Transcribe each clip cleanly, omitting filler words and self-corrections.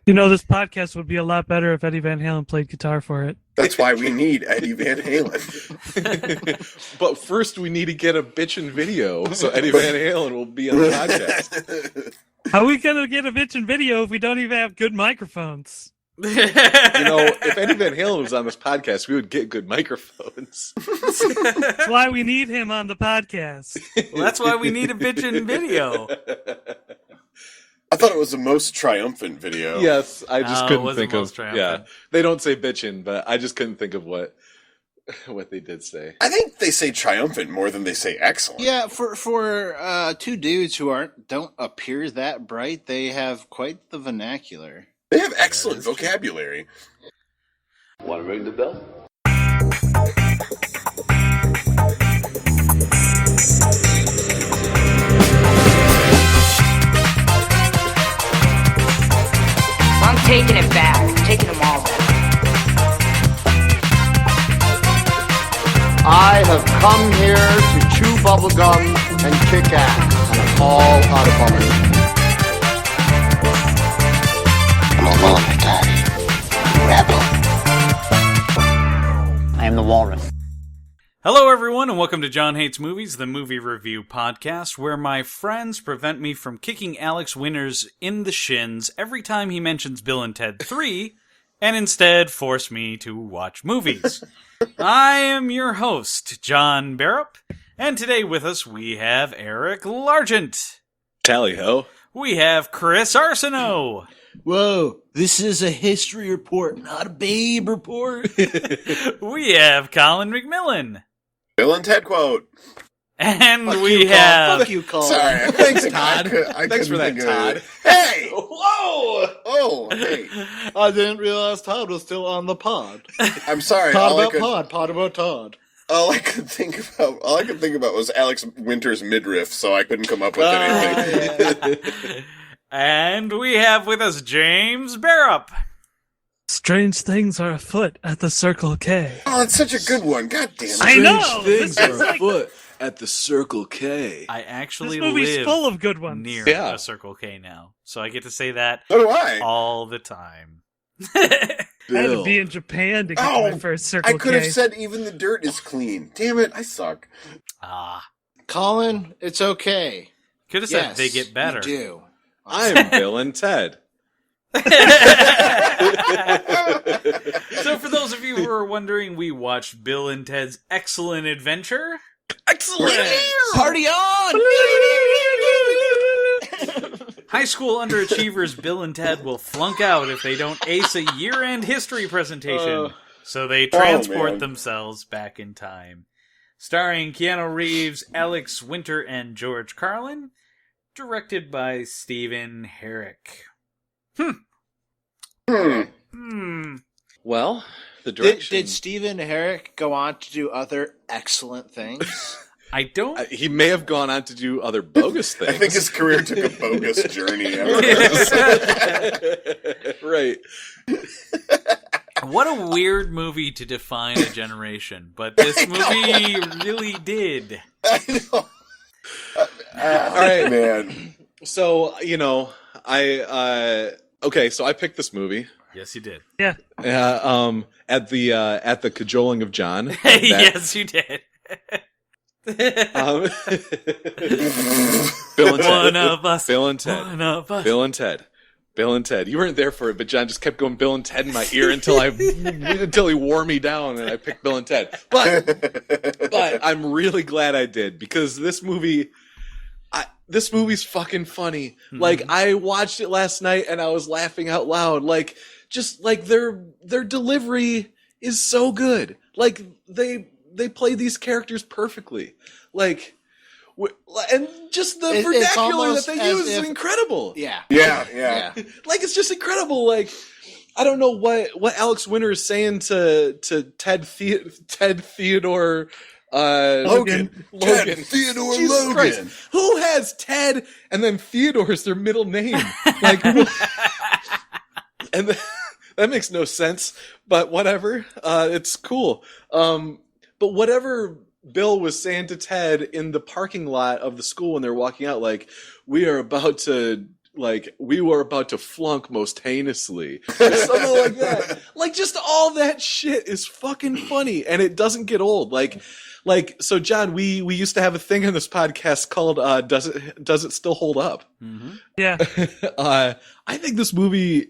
This podcast would be a lot better if Eddie Van Halen played guitar for it. That's why we need Eddie Van Halen. But first we need to get a bitchin' video so Eddie Van Halen will be on the podcast. How are we going to get a bitchin' video if we don't even have good microphones? If Eddie Van Halen was on this podcast, we would get good microphones. That's why we need him on the podcast. Well, that's why we need a bitchin' video. I thought it was the most triumphant video. Yes, I just couldn't wasn't think of. most triumphant. Yeah, they don't say bitchin', but I just couldn't think of what they did say. I think they say triumphant more than they say excellent. Yeah, for two dudes who don't appear that bright, they have quite the vernacular. They have excellent vocabulary. Want to ring the bell? I'm taking it back. I'm taking them all back. I have come here to chew bubblegum and kick ass, and I'm all out of bubblegum. I'm a loner, Daddy. Rebel. I am the walrus. Hello, everyone, and welcome to John Hates Movies, the movie review podcast, where my friends prevent me from kicking Alex Winters in the shins every time he mentions Bill and Ted 3, and instead force me to watch movies. I am your host, John Barrop, and today with us we have Eric Largent. Tally-ho. We have Chris Arsenault. Whoa, this is a history report, not a babe report. We have Colin McMillan. Bill and Ted quote. And Fuck we you, Colin. have... Fuck you, Colin. Sorry. Thanks, Todd. I Thanks for that, couldn't Todd. think of it. Hey! Whoa! Oh, hey. I didn't realize Todd was still on the pod. I'm sorry. Pod all I about could- pod, pod about Todd. All I could think about was Alex Winter's midriff, so I couldn't come up with anything. And we have with us James Barrop. Strange things are afoot at the Circle K. Oh, it's such a good one. God damn it. I know! This is like, afoot at the Circle K. I actually this movie's live full of good ones. near Yeah. a Circle K now, so I get to say that So do I. all the time. I had to be in Japan to get to my first Circle I could K. have said even the dirt is clean. Damn it, I suck. Colin, it's okay. Could have said they get better. You do. I'm Bill and Ted. So for those of you who are wondering, we watched Bill and Ted's Excellent Adventure. Excellent! Party on! High school underachievers Bill and Ted will flunk out if they don't ace a year-end history presentation, so they transport man. themselves back in time. Starring Keanu Reeves, Alex Winter, and George Carlin. Directed by Stephen Herrick. Well, the direction... Did Stephen Herrick go on to do other excellent things? I don't... He may have gone on to do other bogus things. I think his career took a bogus journey. Right. What a weird movie to define a generation, but this movie really did. I know. All right, man. So, okay, so I picked this movie. Yes, you did. Yeah. At the cajoling of John. Yes, you did. Bill and Ted. One of us. Bill and Ted. One of us. Bill and Ted. Bill and Ted. You weren't there for it, but John just kept going Bill and Ted in my ear until he wore me down, and I picked Bill and Ted. But I'm really glad I did, because this movie's fucking funny. Mm-hmm. Like, I watched it last night and I was laughing out loud. Like, just like their delivery is so good. Like, they play these characters perfectly. Like, and just the vernacular that they use is incredible. Yeah. Yeah. Like, it's just incredible. Like, I don't know what Alex Winter is saying to Ted Theodore Logan. Logan. Ted Theodore Jesus Logan. Christ. Who has Ted and then Theodore as their middle name? Like, and that makes no sense, but whatever. It's cool. But whatever Bill was saying to Ted in the parking lot of the school when they're walking out, like, we are about to like we were about to flunk most heinously, or something like that. Like, just all that shit is fucking funny, and it doesn't get old. Like, so John, we used to have a thing on this podcast called "Does it still hold up?" Mm-hmm. Yeah. I think this movie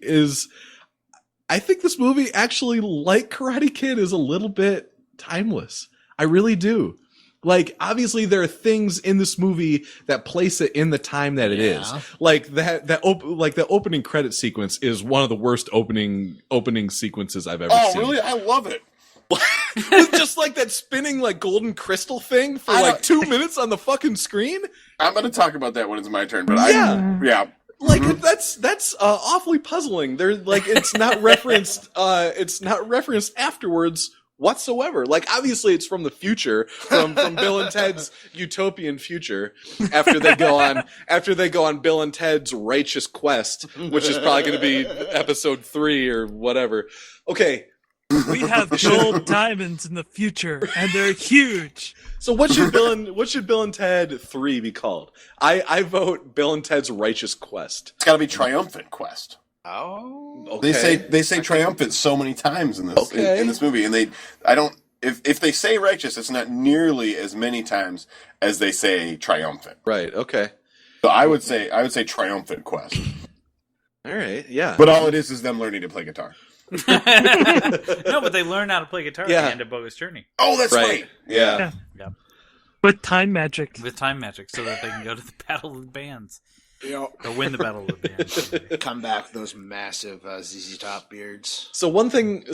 actually, like Karate Kid, is a little bit timeless. I really do. Like, obviously there are things in this movie that place it in the time that it is. Like the opening credit sequence is one of the worst opening sequences I've ever seen. Oh, really? I love it. With just like that spinning like golden crystal thing for like 2 minutes on the fucking screen. I'm going to talk about that when it's my turn, but yeah. Like that's awfully puzzling. They're like, it's not referenced afterwards whatsoever. Like, obviously it's from the future, from Bill and Ted's utopian future, after they go on Bill and Ted's righteous quest, which is probably going to be episode 3 or whatever. Okay. We have gold diamonds in the future, and they're huge. So what should Bill and Ted 3 be called? I vote Bill and Ted's Righteous Quest. It's got to be Triumphant Quest. Oh, okay. They say triumphant so many times in this in this movie, and if they say righteous, it's not nearly as many times as they say triumphant. Right. Okay. So I would say Triumphant Quest. All right. Yeah. But all it is them learning to play guitar. No, but they learn how to play guitar at the end of Bogus Journey. Oh, that's right. Yeah. With time magic. With time magic, so that they can go to the Battle of the Bands. Yep. Or win the Battle of the Bands. Come back with those massive ZZ Top beards. So one thing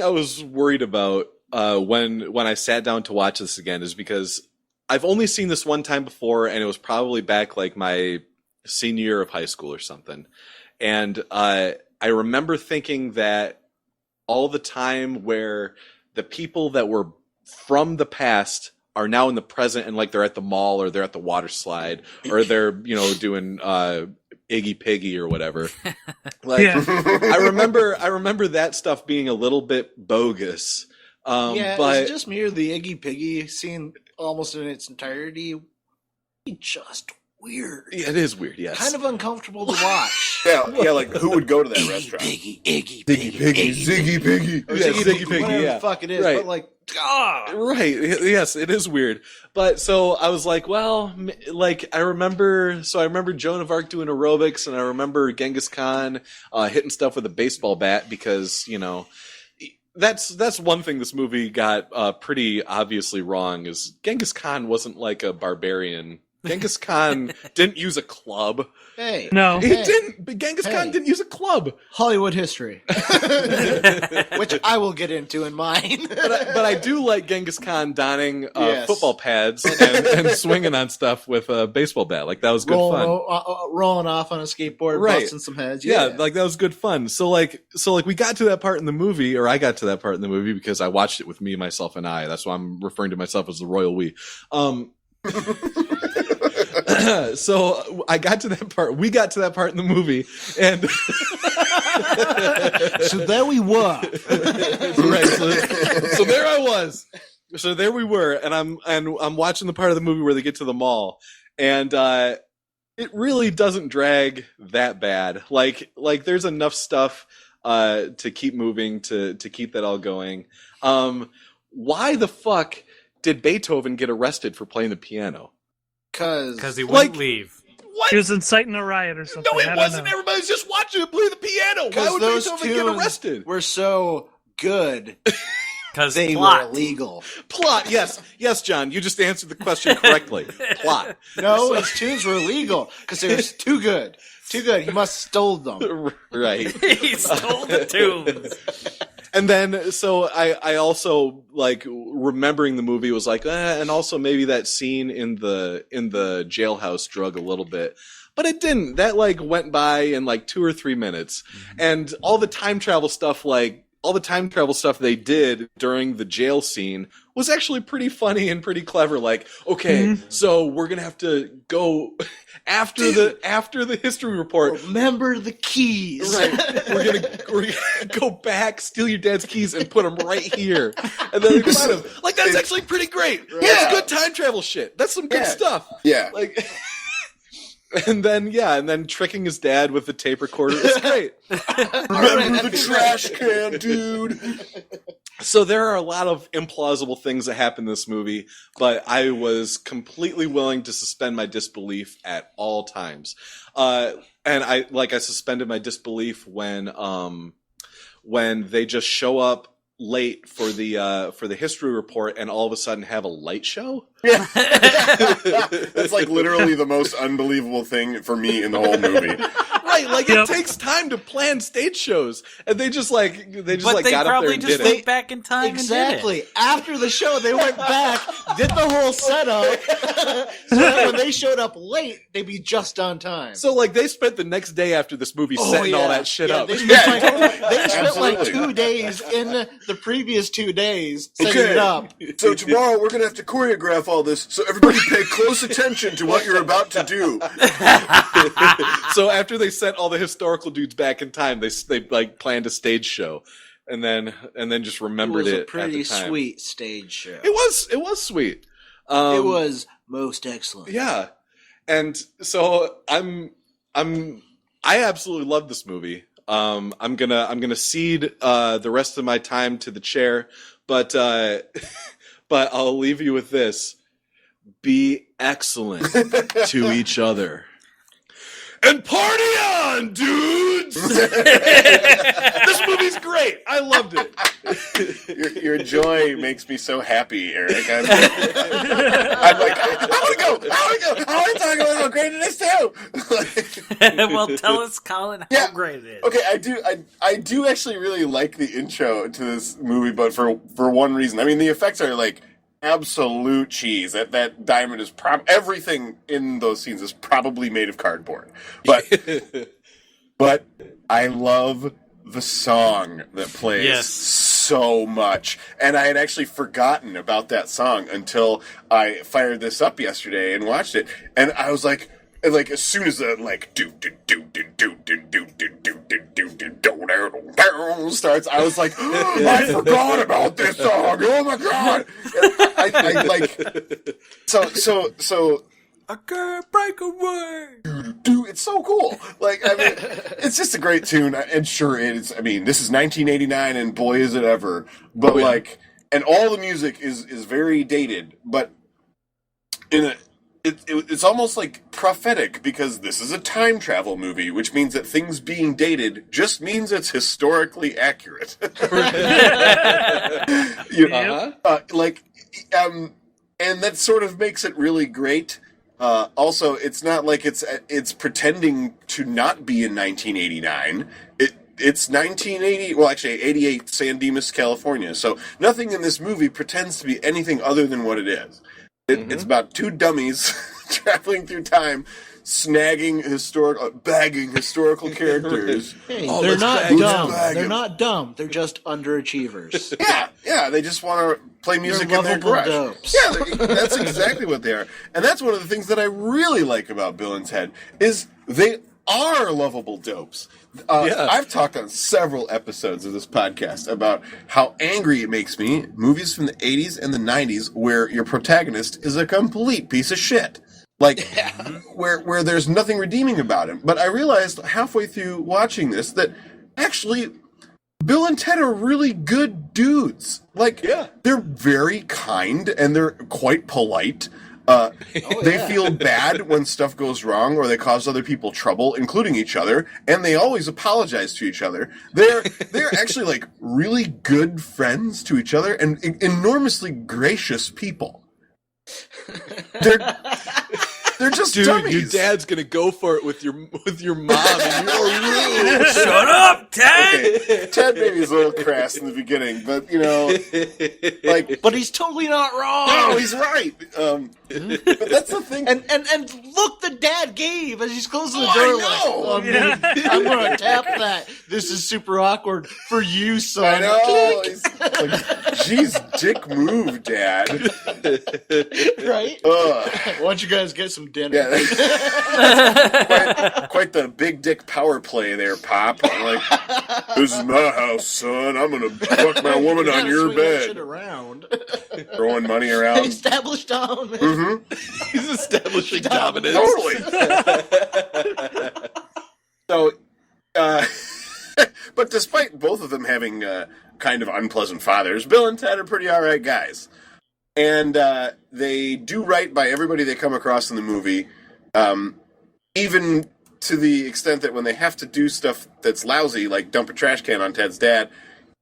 I was worried about when I sat down to watch this again is because I've only seen this one time before, and it was probably back like my senior year of high school or something. And I remember thinking that all the time where the people that were from the past are now in the present, and like they're at the mall or they're at the water slide or they're, doing Iggy Piggy or whatever. Like, I remember that stuff being a little bit bogus. But is it just me or the Iggy Piggy scene almost in its entirety? Just weird. Yeah, it is weird, yes. Kind of uncomfortable to watch. Yeah, like who would go to that restaurant? Iggy Ziggy Piggy. Yeah, Ziggy Piggy, whatever yeah. the fuck it is, Right. but like, God. Right. Yes, it is weird. But so I was like, well, like I remember Joan of Arc doing aerobics, and I remember Genghis Khan hitting stuff with a baseball bat because, that's one thing this movie got pretty obviously wrong is Genghis Khan wasn't like a barbarian. Genghis Khan didn't use a club. Hey. No. He didn't. But Genghis Khan didn't use a club. Hollywood history. Which I will get into in mine. But I do like Genghis Khan donning Yes. football pads and swinging on stuff with a baseball bat. Like, that was good fun. Rolling off on a skateboard, Right. busting some heads. Yeah, like that was good fun. So like we got to that part in the movie, or I got to that part in the movie because I watched it with me, myself, and I. That's why I'm referring to myself as the royal we. So I got to that part. We got to that part in the movie, and so there we were. Right. So there I was. So there we were, and I'm watching the part of the movie where they get to the mall, and it really doesn't drag that bad. Like there's enough stuff to keep moving to keep that all going. Why the fuck did Beethoven get arrested for playing the piano? Because he wouldn't leave. What? He was inciting a riot or something. No, it wasn't. Everybody's just watching him play the piano. Why would those Beethoven get arrested? Were so good. Because they plot. were illegal. Plot, yes, John. You just answered the question correctly. Plot. No, his tunes were illegal because they were too good. Too good. He must have stole them. Right. He stole the tunes. And then, so I also, like, remembering the movie was like, and also maybe that scene in the jailhouse drug a little bit. But it didn't. That, like, went by in, like, 2 or 3 minutes. Mm-hmm. And all the time travel stuff they did during the jail scene was actually pretty funny and pretty clever. Like, okay, so we're gonna have to go after the history report. Remember the keys, right? We're gonna go back, steal your dad's keys, and put them right here. And then they find them. Like, that's actually pretty great. Right. That's good time travel shit. That's some good stuff. Yeah, like. And then tricking his dad with the tape recorder. It's great. Remember the trash can, dude. So there are a lot of implausible things that happen in this movie, but I was completely willing to suspend my disbelief at all times. And I suspended my disbelief when they just show up late for the history report and all of a sudden have a light show. Yeah. That's like literally the most unbelievable thing for me in the whole movie. Right, like it takes time to plan stage shows, and they just got up there and did it. But they probably just went back in time Exactly. and did it. After the show, they went back, did the whole setup. So that when they showed up late, they'd be just on time. So like they spent the next day after this movie setting all that shit up. They spent like 2 days in the previous 2 days setting it up. So tomorrow we're gonna have to choreograph all this, so everybody pay close attention to what you're about to do. So after they sent all the historical dudes back in time, they like planned a stage show, and then just remembered it. It was a pretty at the time. sweet stage show. It was sweet. It was most excellent. Yeah, and so I absolutely love this movie. I'm gonna cede the rest of my time to the chair, but I'll leave you with this: be excellent to each other. And party on, dudes! This movie's great. I loved it. Your joy makes me so happy, Eric. I'm like, I want to go. I want to talk about how great it is too. Well, tell us, Colin, how great it is. Okay, I do actually really like the intro to this movie, but for one reason. I mean, the effects are like absolute cheese. That diamond is everything in those scenes is probably made of cardboard. But I love the song that plays so much. And I had actually forgotten about that song until I fired this up yesterday and watched it. And I was like as soon as the starts, I was like, oh, I forgot about this song. Oh my god! I like so. I can't break away. Dude, it's so cool. Like, I mean, it's just a great tune, and sure, it is. I mean, this is 1989, and boy, is it ever. But like, and all the music is very dated, but it's almost like prophetic because this is a time travel movie, which means that things being dated just means it's historically accurate. And that sort of makes it really great. Also, it's not like it's pretending to not be in 1989. It's 1980. Well, actually, 88, San Dimas, California. So nothing in this movie pretends to be anything other than what it is. It's about two dummies traveling through time, bagging historical characters. Hey, they're not dumb. They're not dumb. They're just underachievers. Yeah. They just want to play music They're in their garage. dopes. Yeah, that's exactly what they are. And that's one of the things that I really like about Bill and Ted is they are lovable dopes. I've talked on several episodes of this podcast about how angry it makes me, movies from the 80s and the 90s where your protagonist is a complete piece of shit. Like, where there's nothing redeeming about him. But I realized halfway through watching this that actually Bill and Ted are really good dudes. Like, they're very kind and they're quite polite. They feel bad when stuff goes wrong or they cause other people trouble, including each other, and they always apologize to each other. They're actually like really good friends to each other and enormously gracious people. They're just dummies. Your dad's gonna go for it with your mom, and you're rude. Shut up, Ted. Okay. Ted maybe is a little crass in the beginning, but but he's totally not wrong. No, he's right. But that's the thing. And look, the dad gave as he's closing the door. I'm gonna tap that. This is super awkward for you, son. I know. He's like, geez, dick move, Dad. Right? Why don't you guys get some dinner? Yeah, quite the big dick power play there, Pop. Like, this is my house, son. I'm gonna fuck my woman on your bed. Shit around. Throwing money around. Established down. He's establishing dominance. Totally. So, but despite both of them having kind of unpleasant fathers, Bill and Ted are pretty alright guys. And they do right by everybody they come across in the movie, even to the extent that when they have to do stuff that's lousy, like dump a trash can on Ted's dad,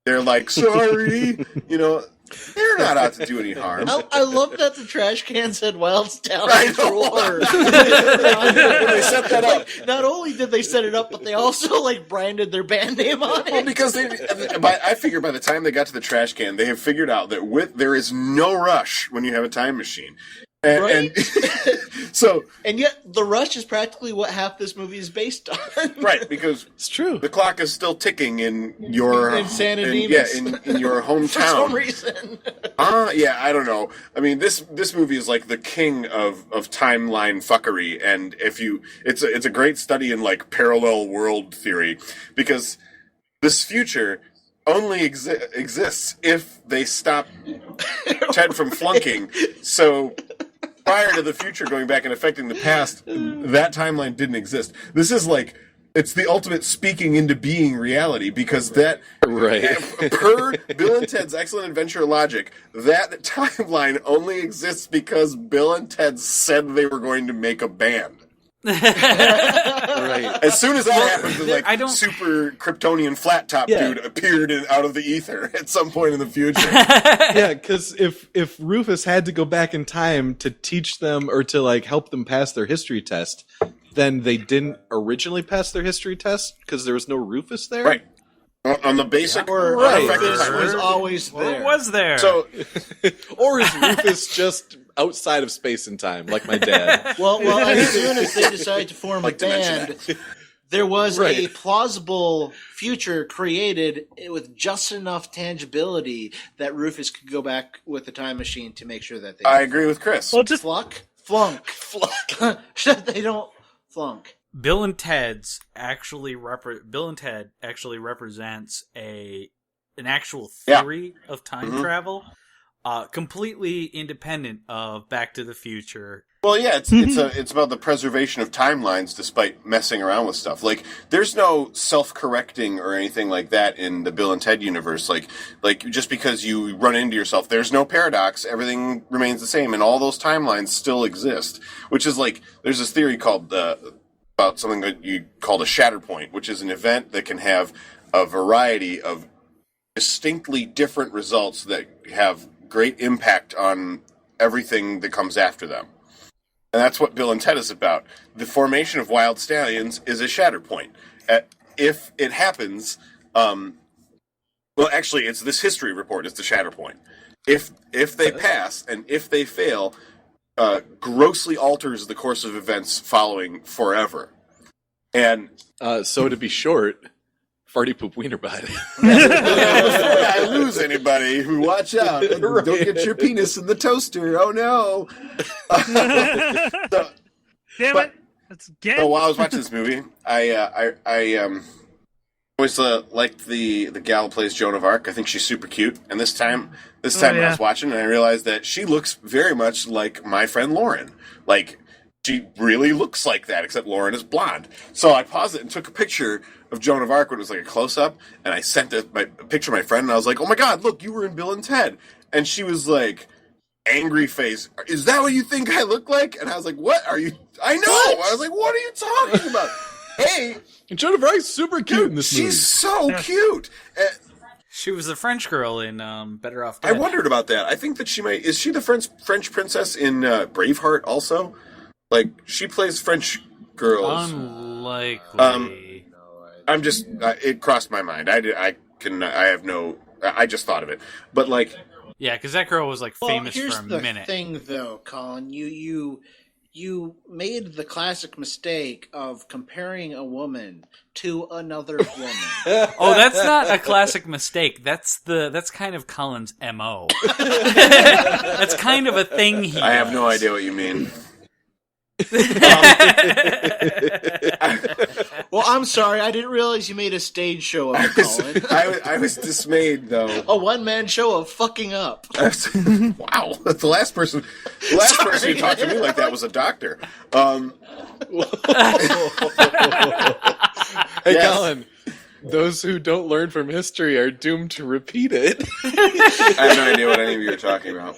they're like, sorry, they're not out to do any harm. I love that the trash can said Wilds down I the know. drawer. When they set that up. Not only did they set it up, but they also branded their band name on it. Well, because I figure by the time they got to the trash can, they have figured out that there is no rush when you have a time machine. Right? So, and yet, the rush is practically what half this movie is based on. Right, because it's true. The clock is still ticking in your in San in your hometown for some reason. I don't know. I mean, this movie is like the king of timeline fuckery, and it's a great study in parallel world theory, because this future only exists if they stop Ted from flunking. So prior to the future going back and affecting the past, that timeline didn't exist. This is it's the ultimate speaking into being reality, because that, per Bill and Ted's Excellent Adventure logic, that timeline only exists because Bill and Ted said they were going to make a band. Right. As soon as that happens, super Kryptonian flat top dude appeared out of the ether at some point in the future. Yeah, because if Rufus had to go back in time to teach them or to help them pass their history test, then they didn't originally pass their history test because there was no Rufus there. Right. On the basic, Rufus was always there. Or was there? So, or is Rufus just outside of space and time, like my dad? Well, as soon as they decided to form a band, there was a plausible future created with just enough tangibility that Rufus could go back with the time machine to make sure that they. I agree with Chris. Well, just flunk. They don't flunk. Bill and Ted actually represents an actual theory of time travel, completely independent of Back to the Future. Well, yeah, it's about the preservation of timelines despite messing around with stuff. There's no self-correcting or anything like that in the Bill and Ted universe. Like just because you run into yourself, there's no paradox. Everything remains the same, and all those timelines still exist. Which is there's this theory called about something that you call a shatter point, which is an event that can have a variety of distinctly different results that have great impact on everything that comes after them. And that's what Bill and Ted is about. The formation of wild stallions is a shatter point. If it happens, actually, it's this history report is the shatter point. If they pass and if they fail, grossly alters the course of events following forever. And so to be short, farty poop wiener body. Before I lose anybody, watch out! Don't get your penis in the toaster. Oh no! Damn it! That's again. So while I was watching this movie, I always liked the gal who plays Joan of Arc. I think she's super cute. And this time when I was watching, I realized that she looks very much like my friend Lauren. She really looks like that, except Lauren is blonde. So I paused it and took a picture of Joan of Arc when it was a close-up, and I sent a picture to my friend, and I was like, oh my god, look, you were in Bill and Ted. And she was angry face, is that what you think I look like? And I was like, what are you... I know! What? I was like, what are you talking about? Hey! And Joan of Arc's super cute in this movie. She's so cute! She was the French girl in Better Off Dead. I wondered about that. I think that she might... Is she the French princess in Braveheart also? She plays French girls. Unlikely. I'm just... it crossed my mind. I just thought of it. But, yeah, because that girl was, famous here's for a the minute. Thing, though, Colin. You made the classic mistake of comparing a woman to another woman. Oh, that's not a classic mistake. That's kind of Colin's MO. That's kind of a thing he I have no does. idea what you mean. Well, I'm sorry. I didn't realize you made a stage show of it, Colin. I was dismayed, though. A one-man show of fucking up. Wow, the last person who talked to me like that was a doctor. Hey, Yes. Colin, those who don't learn from history are doomed to repeat it. I have no idea what any of you are talking about.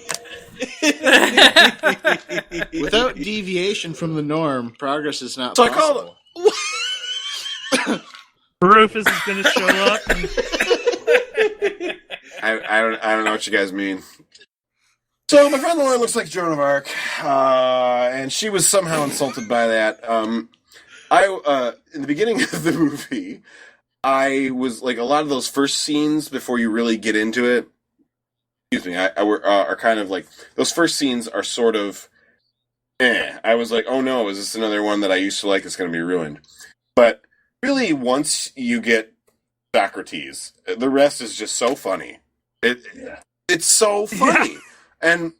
Without deviation from the norm, progress is not So possible. Rufus is going to show up. And I don't know what you guys mean. So my friend Lauren looks like Joan of Arc, and she was somehow insulted by that. In the beginning of the movie, I was like, a lot of those first scenes before you really get into it. Excuse me, are kind of like, those first scenes are sort of, I was like, oh no, is this another one that I used to like that's going to be ruined? But really, once you get Socrates, the rest is just so funny. It's so funny, and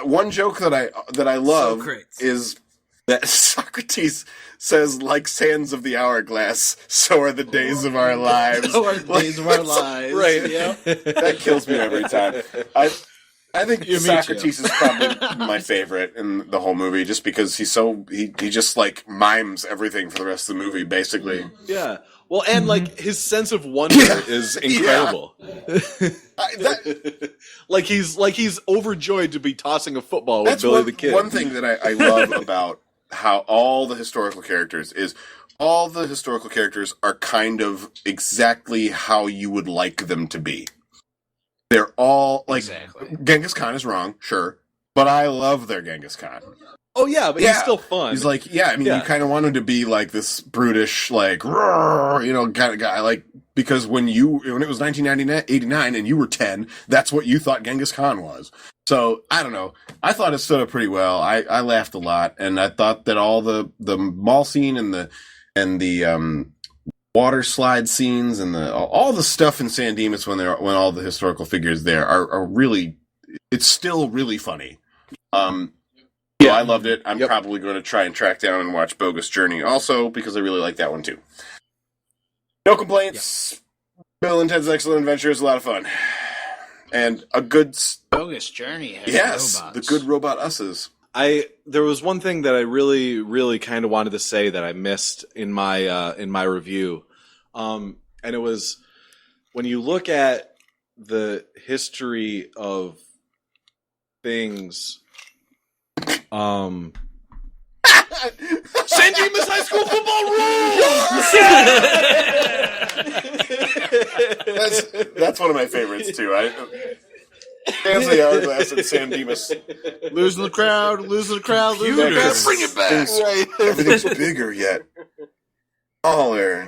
one joke that I love is that Socrates says, like sands of the hourglass, so are the days of our lives. So are the days of our lives. Right. Yeah. That kills me every time. I think Socrates is probably my favorite in the whole movie, just because he just like mimes everything for the rest of the movie, basically. Yeah. Well, and like his sense of wonder is incredible. Like he's overjoyed to be tossing a football with Billy the Kid. One thing that I love about how all the historical characters are kind of exactly how you would like them to be. They're all like, Genghis Khan is wrong, sure, but I love their Genghis Khan. Oh yeah, but he's still fun. He's like, you kind of want him to be like this brutish, like, kind of guy, like, because when it was 1989 and you were 10, that's what you thought Genghis Khan was. So, I don't know. I thought it stood up pretty well. I laughed a lot, and I thought that all the mall scene and the water slide scenes and all the stuff in San Dimas when all the historical figures there are really, it's still really funny. So I loved it. I'm probably going to try and track down and watch Bogus Journey also, because I really like that one too. No complaints. Bill and Ted's Excellent Adventure is a lot of fun. And a good... Bogus Journey has robots. The good robot us's. There was one thing that I really, really kind of wanted to say that I missed in my review. And it was, when you look at the history of things... San Dimas High School football rules! That's one of my favorites too. Sands of the Hourglass and San Dimas. Losing the crowd. Bring it back. Right. Everything's bigger yet.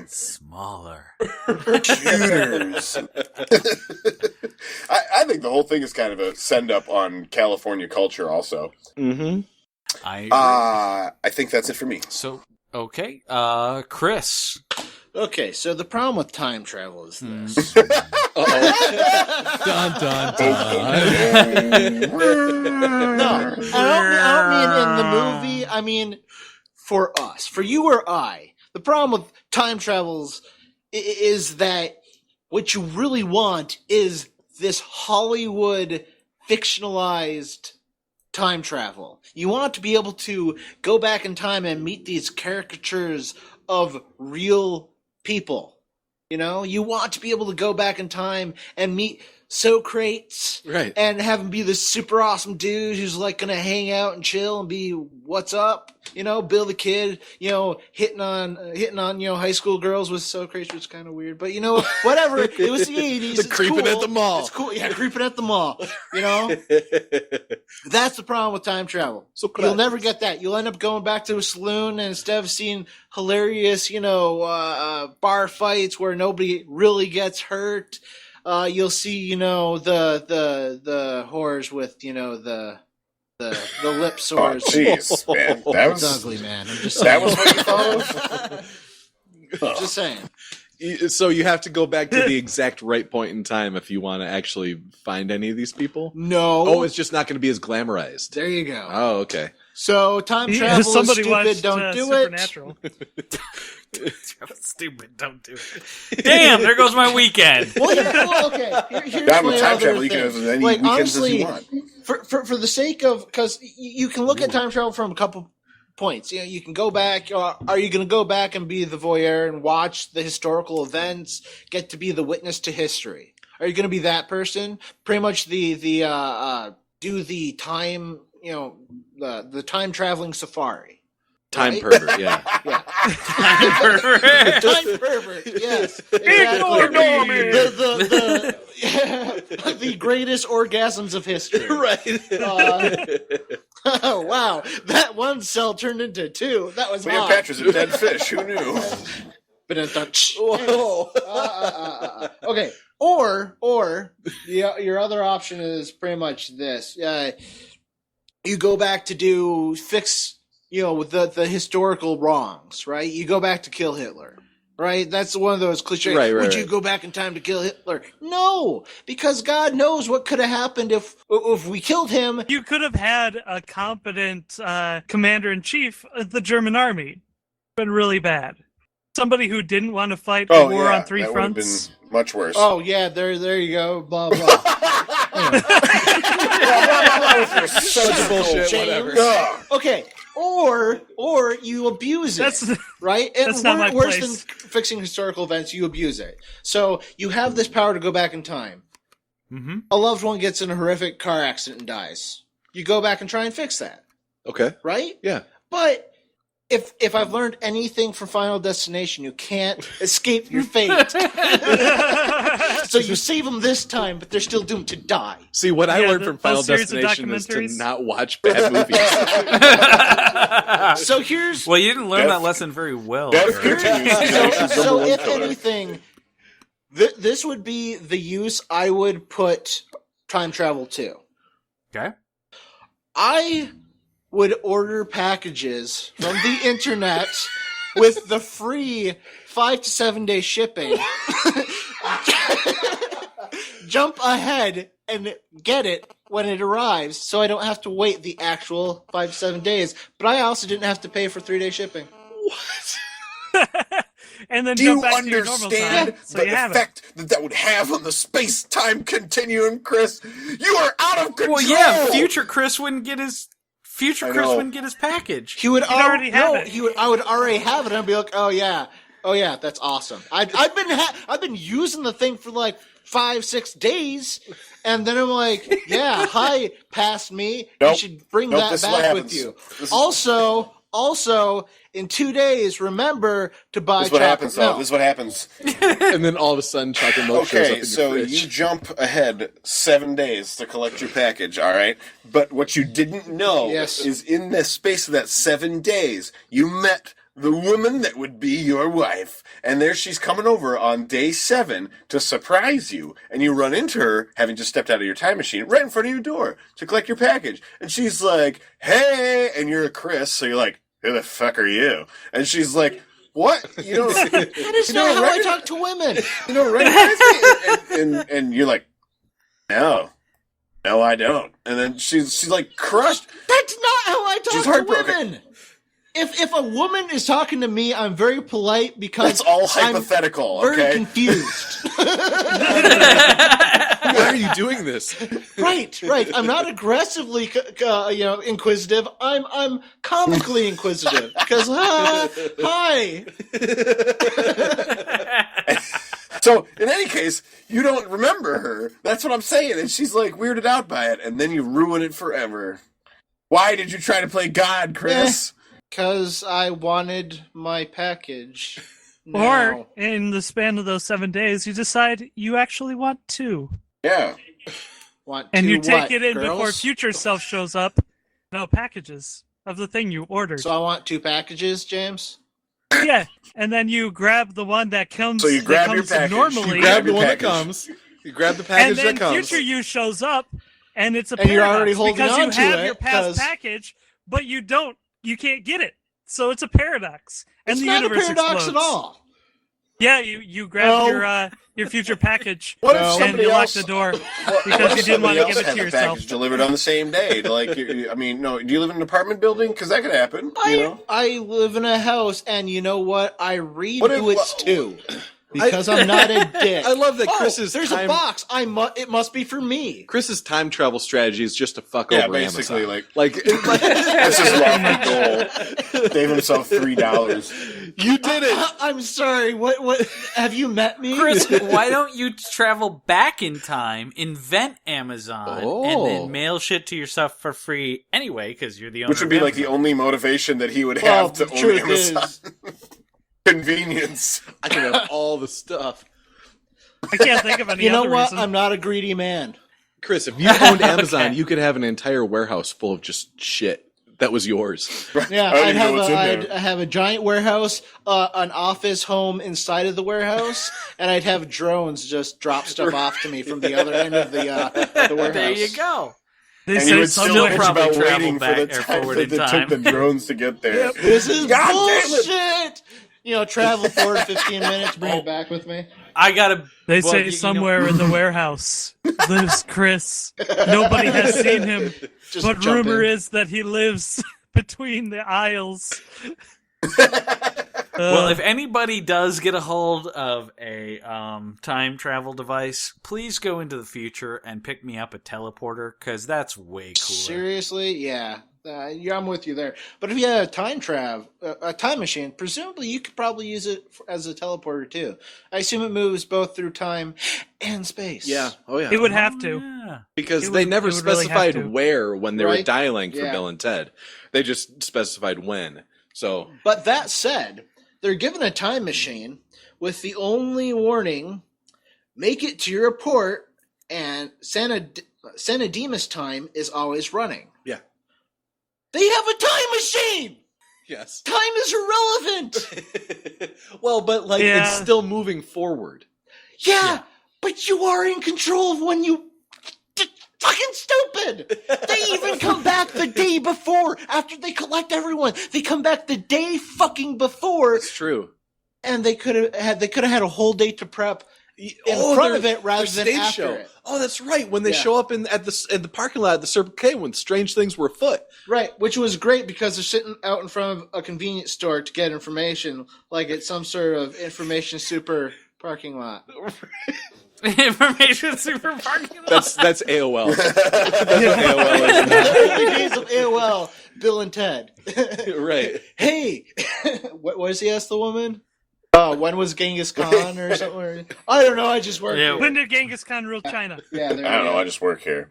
Smaller. Computers. I think the whole thing is kind of a send up on California culture also. Mm-hmm. I think that's it for me. So, okay. Chris. Okay, so the problem with time travel is this. dun, dun, dun. No, I don't mean in the movie. I mean for us, for you or I. The problem with time travels is that what you really want is this Hollywood fictionalized time travel. You want to be able to go back in time and meet these caricatures of real people. You know, you want to be able to go back in time and meet Socrates, right? And have him be this super awesome dude who's like gonna hang out and chill and be what's up, you know, Bill the Kid, you know, hitting on you know, high school girls with Socrates, which is kind of weird, but you know, whatever. It was the 80s. The creeping at the mall. It's cool. Yeah, creeping at the mall. You know, that's the problem with time travel. You'll never get that. You'll end up going back to a saloon, and instead of seeing hilarious, you know, bar fights where nobody really gets hurt. You'll see, you know, the whores with, you know, the lip sores. Oh, jeez, man, that was ugly, man. I'm just saying. That was what you thought of? Just saying. So you have to go back to the exact right point in time if you want to actually find any of these people? No. Oh, it's just not going to be as glamorized. There you go. Oh, okay. So time travel is Somebody stupid. watched Don't do Supernatural. Stupid, don't do it. Damn, there goes my weekend. Well, okay. Here's Yeah, my with time other travel, you can thing. have as many Like, weekends honestly, as you want. for the sake of, because you can look at time travel from a couple points. You know, you can go back. Are you going to go back and be the voyeur and watch the historical events, get to be the witness to history? Are you going to be that person? Pretty much do the time, the time traveling safari. Time right? pervert, yeah. Yeah. Time pervert, yes. Exactly. The greatest orgasms of history. Right. Oh, wow. That one cell turned into two. That was Cleopatra's a dead fish. Who knew? Okay. Or your other option is pretty much this. You go back to fix with the historical wrongs, right? You go back to kill Hitler, right? That's one of those cliches. Right, Would you go back in time to kill Hitler? No, because God knows what could have happened if we killed him. You could have had a competent commander-in-chief of the German army. Been really bad. Somebody who didn't want to fight the war on three that fronts. Been much worse. Oh yeah, there you go. Blah blah. Such a bullshit. Whatever. Okay. Or you abuse it, right? That's not my worse place. than fixing historical events. You abuse it. So you have this power to go back in time. Mm-hmm. A loved one gets in a horrific car accident and dies. You go back and try and fix that, Okay. right? Yeah. But if I've learned anything from Final Destination, you can't escape your fate. So you save them this time, but they're still doomed to die. See, what I learned the- from Final those series of Destination is to documentaries? not watch bad movies. So here's Well, you didn't learn that lesson very well. Death Eric. continues. so if anything, this would be the use I would put time travel to. Okay. I would order packages from the internet with the free 5 to 7 day shipping. Jump ahead and get it when it arrives, so I don't have to wait the actual 5 to 7 days. But I also didn't have to pay for 3-day shipping. And then Do jump you back to your normal understand time, so the you have it. effect that would have on the space-time continuum, Chris? You are out of control. Well, yeah, future Chris wouldn't get his I know. package. He would already have it. I would already have it, and I'd be like, oh yeah, that's awesome. I've been using the thing for like 5-6 days, and then I'm like, yeah, hi, past me. Nope. You should bring Nope, that this is what back with happens. you. This is- Also, in 2 days, remember to buy This is what chocolate happens, though. milk. This is what happens. And then all of a sudden, chocolate milk shows up Okay, in so your you fridge. jump ahead 7 days to collect your package, all right? But what you didn't know Yes. is in the space of that 7 days, you met the woman that would be your wife. And there she's coming over on day 7 to surprise you. And you run into her, having just stepped out of your time machine, right in front of your door to collect your package. And she's like, hey, and you're a Chris, so you're like, who the fuck are you? And she's like, what? You know, That is not how I talk to women. you know, recognize me? And you're like, no, I don't. And then she's like crushed. That's not how I She's talk to heartbroken. women. If a woman is talking to me, I'm very polite because It's all I'm hypothetical, very okay? confused. Why are you doing this? Right. I'm not aggressively, inquisitive. I'm comically inquisitive because hi. So, in any case, you don't remember her. That's what I'm saying. And she's like weirded out by it. And then you ruin it forever. Why did you try to play God, Chris? Because I wanted my package. Or now. in the span of those 7 days, you decide you actually want 2. Yeah. Want And to you take what, it in girls? before future self shows up. No packages of the thing you ordered. So I want 2 packages, James. Yeah, and then you grab the one that comes. So you grab that your comes package. normally, You grab the your one that package. comes. You grab the and package then that comes. future you shows up, and it's a And you're paradox already holding because on you to have it, your past 'cause- package, but you don't. You can't get it, so it's a paradox, and It's the not a universe paradox explodes. at all. Yeah, you grab your future package What if and somebody you lock else- the door What because if you didn't want somebody to else give it had to the yourself. package delivered on the same day? Like, no. Do you live in an apartment building? Because that could happen. You know. I live in a house, and you know what? I read What if- who it's to. Because I'm not a dick. I love that Chris's there's time- a box. It must be for me. Chris's time travel strategy is just to fuck Yeah, over basically, Amazon. That's his lofty goal. Save himself $3. You did it. I'm sorry. What? Have you met me? Chris, why don't you travel back in time, invent Amazon, and then mail shit to yourself for free anyway, because you're the owner Which would be of like the Amazon. only motivation that he would Well, have to the own truth Amazon. is- Convenience. I can have all the stuff. I can't think of any You know other what? reason. I'm not a greedy man. Chris, if you owned Amazon, Okay. you could have an entire warehouse full of just shit that was yours. Yeah, I don't I'd even know what's in I'd there. have a giant warehouse, an office home inside of the warehouse, and I'd have drones just drop stuff off to me from the other end of the warehouse. There you go. They And say you would still somewhere. bitch probably about travel waiting for back the or time forward that in it took time. the drones to get there. This is God damn it! bullshit. Travel 4 to 15 minutes, bring it back with me. I gotta. They well, say you somewhere know- in the warehouse lives Chris. Nobody has seen him, Just but jump rumor in. is that he lives between the aisles. Well, if anybody does get a hold of a time travel device, please go into the future and pick me up a teleporter, because that's way cooler. Seriously, yeah. I'm with you there. But if you had a time machine, presumably you could probably use it as a teleporter too. I assume it moves both through time and space. Yeah. Oh, yeah. it would have to. Yeah. Because It they would- never it would really have specified to. where when they were Right? dialing for Yeah. Bill and Ted. They just specified when. So, But that said, they're given a time machine with the only warning: make it to your port, and San Dimas time is always running. yeah. They have a time machine. Yes. Time is irrelevant. Well, but like Yeah. it's still moving forward. Yeah, but you are in control of when you. Fucking stupid! They even come back the day before after they collect everyone. They come back the day fucking before, It's true. and they could have had a whole day to prep in front of it rather than stage after show. it. Oh, that's right. When they Yeah. show up in the parking lot at the Circle K when strange things were afoot. Right, which was great because they're sitting out in front of a convenience store to get information, like it's some sort of information super parking lot. Information super parking lot. That's AOL. That's what AOL is Early days of AOL, Bill and Ted. now. Right. Hey, what does he ask the woman? When was Genghis Khan or something? I don't know. I just work Yeah. here. When did Genghis Khan rule China? Yeah, there I don't you know. go. I just work here.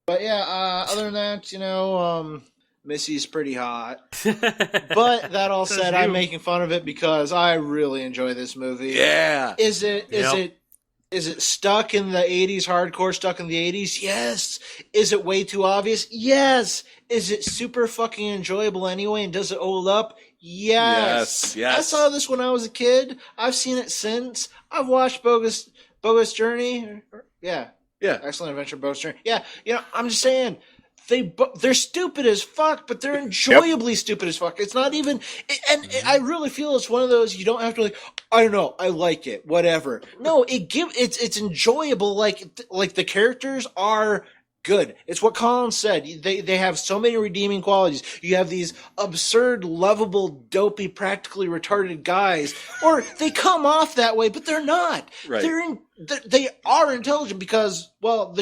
But yeah, other than that, Missy's pretty hot. But that all Says said, you. I'm making fun of it because I really enjoy this movie. Yeah. Is it Yep. is it stuck in the 80s, hardcore stuck in the 80s? Yes. Is it way too obvious? Yes. Is it super fucking enjoyable anyway, and does it hold up? Yes. Yes. I saw this when I was a kid. I've seen it since. I've watched Bogus Journey. Yeah. Yeah. Excellent Adventure, Bogus Journey. Yeah. I'm just saying. They're stupid as fuck, but they're enjoyably stupid as fuck. It's not even, and I really feel it's one of those you don't have to I don't know, I like it, whatever. No, it's enjoyable. Like the characters are good. It's what Colin said. They have so many redeeming qualities. You have these absurd, lovable, dopey, practically retarded guys, or they come off that way, but they're not. Right. They are intelligent because, well,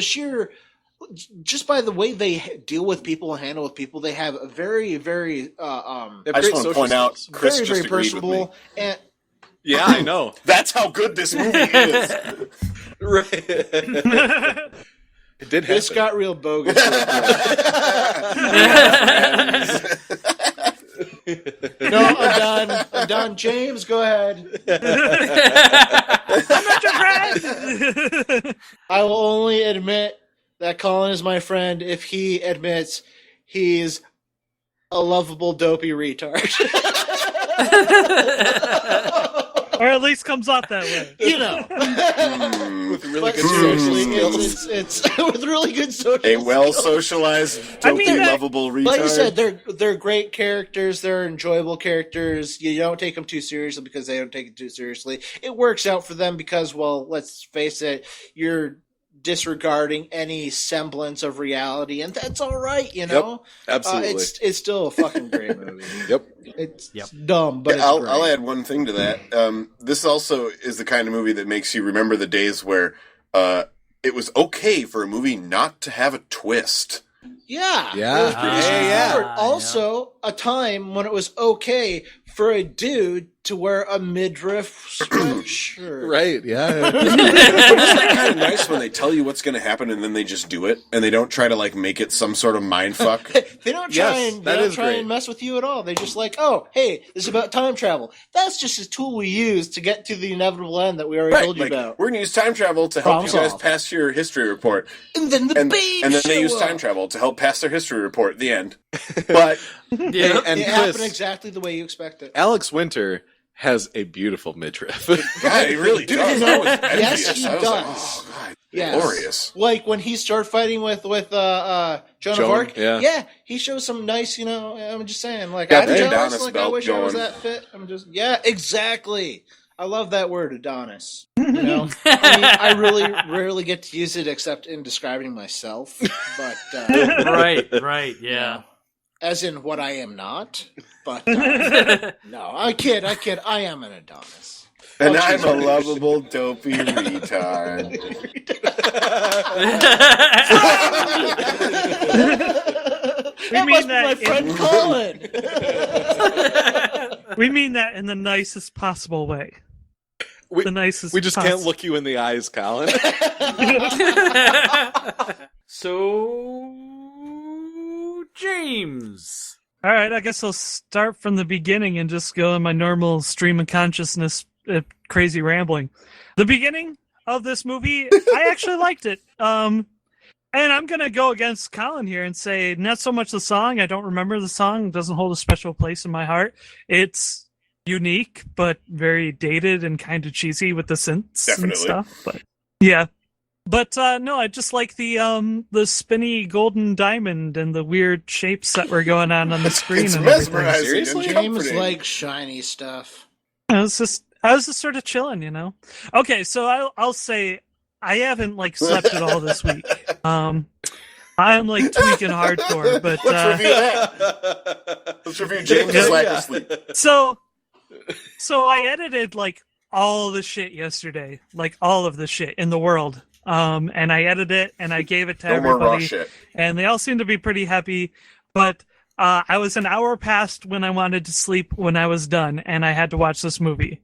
just by the way they deal with people and handle with people, they have a very, very, They have I great just want to social point out, skills. Chris very, just very agreed with me. personable. And Yeah, I know. That's how good this movie is. Right. It did happen. this got real bogus. No, I'm done. James, go ahead. I'm not your friend. I will only admit that Colin is my friend if he admits he's a lovable, dopey retard. Or at least comes off that way. You know. With really But good seriously, social it's with really good social a well skills. socialized, dopey, lovable retard. Like you said, they're great characters. They're enjoyable characters. You don't take them too seriously because they don't take it too seriously. It works out for them because, well, let's face it, you're disregarding any semblance of reality, and that's all right, you know. Yep, absolutely. It's still a fucking great movie. It's dumb, but I'll add one thing to that. This also is the kind of movie that makes you remember the days where it was okay for a movie not to have a twist. Yeah. Yeah. It was pretty straightforward. Also, a time when it was okay for a dude to wear a midriff sweatshirt. Right, yeah. But isn't that kind of nice when they tell you what's going to happen and then they just do it and they don't try to like make it some sort of mind fuck? They don't try and mess with you at all. They're just like, oh, hey, this is about time travel. That's just a tool we use to get to the inevitable end that we already told you about. We're going to use time travel to help you guys pass your history report. And then and then they use time travel to help pass their history report at the end. But and it happened Chris, exactly the way you expect it. Alex Winter has a beautiful midriff. God, he really does. Yes, he does. Oh, God. Yes. Glorious. Like when he started fighting with Joan of Arc. Yeah. He shows some nice, I'm just saying, like, Got I'm the jealous, Adonis like, I belt wish I was going. that fit. Exactly. I love that word, Adonis. I mean, I really rarely get to use it except in describing myself, but right, yeah. as in what I am not. But no, I kid. I am an Adonis. And I'm a lovable, dopey retard. That must be my friend Colin. We mean that in the nicest possible way. We just can't look you in the eyes, Colin. So, James. All right, I guess I'll start from the beginning and just go in my normal stream of consciousness, crazy rambling. The beginning of this movie, I actually liked it. And I'm going to go against Colin here and say not so much the song. I don't remember the song. It doesn't hold a special place in my heart. It's unique, but very dated and kind of cheesy with the synths and stuff. But yeah. But no, I just like the spinny golden diamond and the weird shapes that were going on the screen. It's and mesmerizing. Seriously? James likes shiny stuff. I was just sort of chilling, Okay, so I'll say I haven't slept at all this week. I'm tweaking hardcore, but let's review that. Let's review James' lack of sleep. So I edited all the shit yesterday, all of the shit in the world. And I edited it and I gave it to everybody, and they all seemed to be pretty happy. But I was an hour past when I wanted to sleep when I was done, and I had to watch this movie.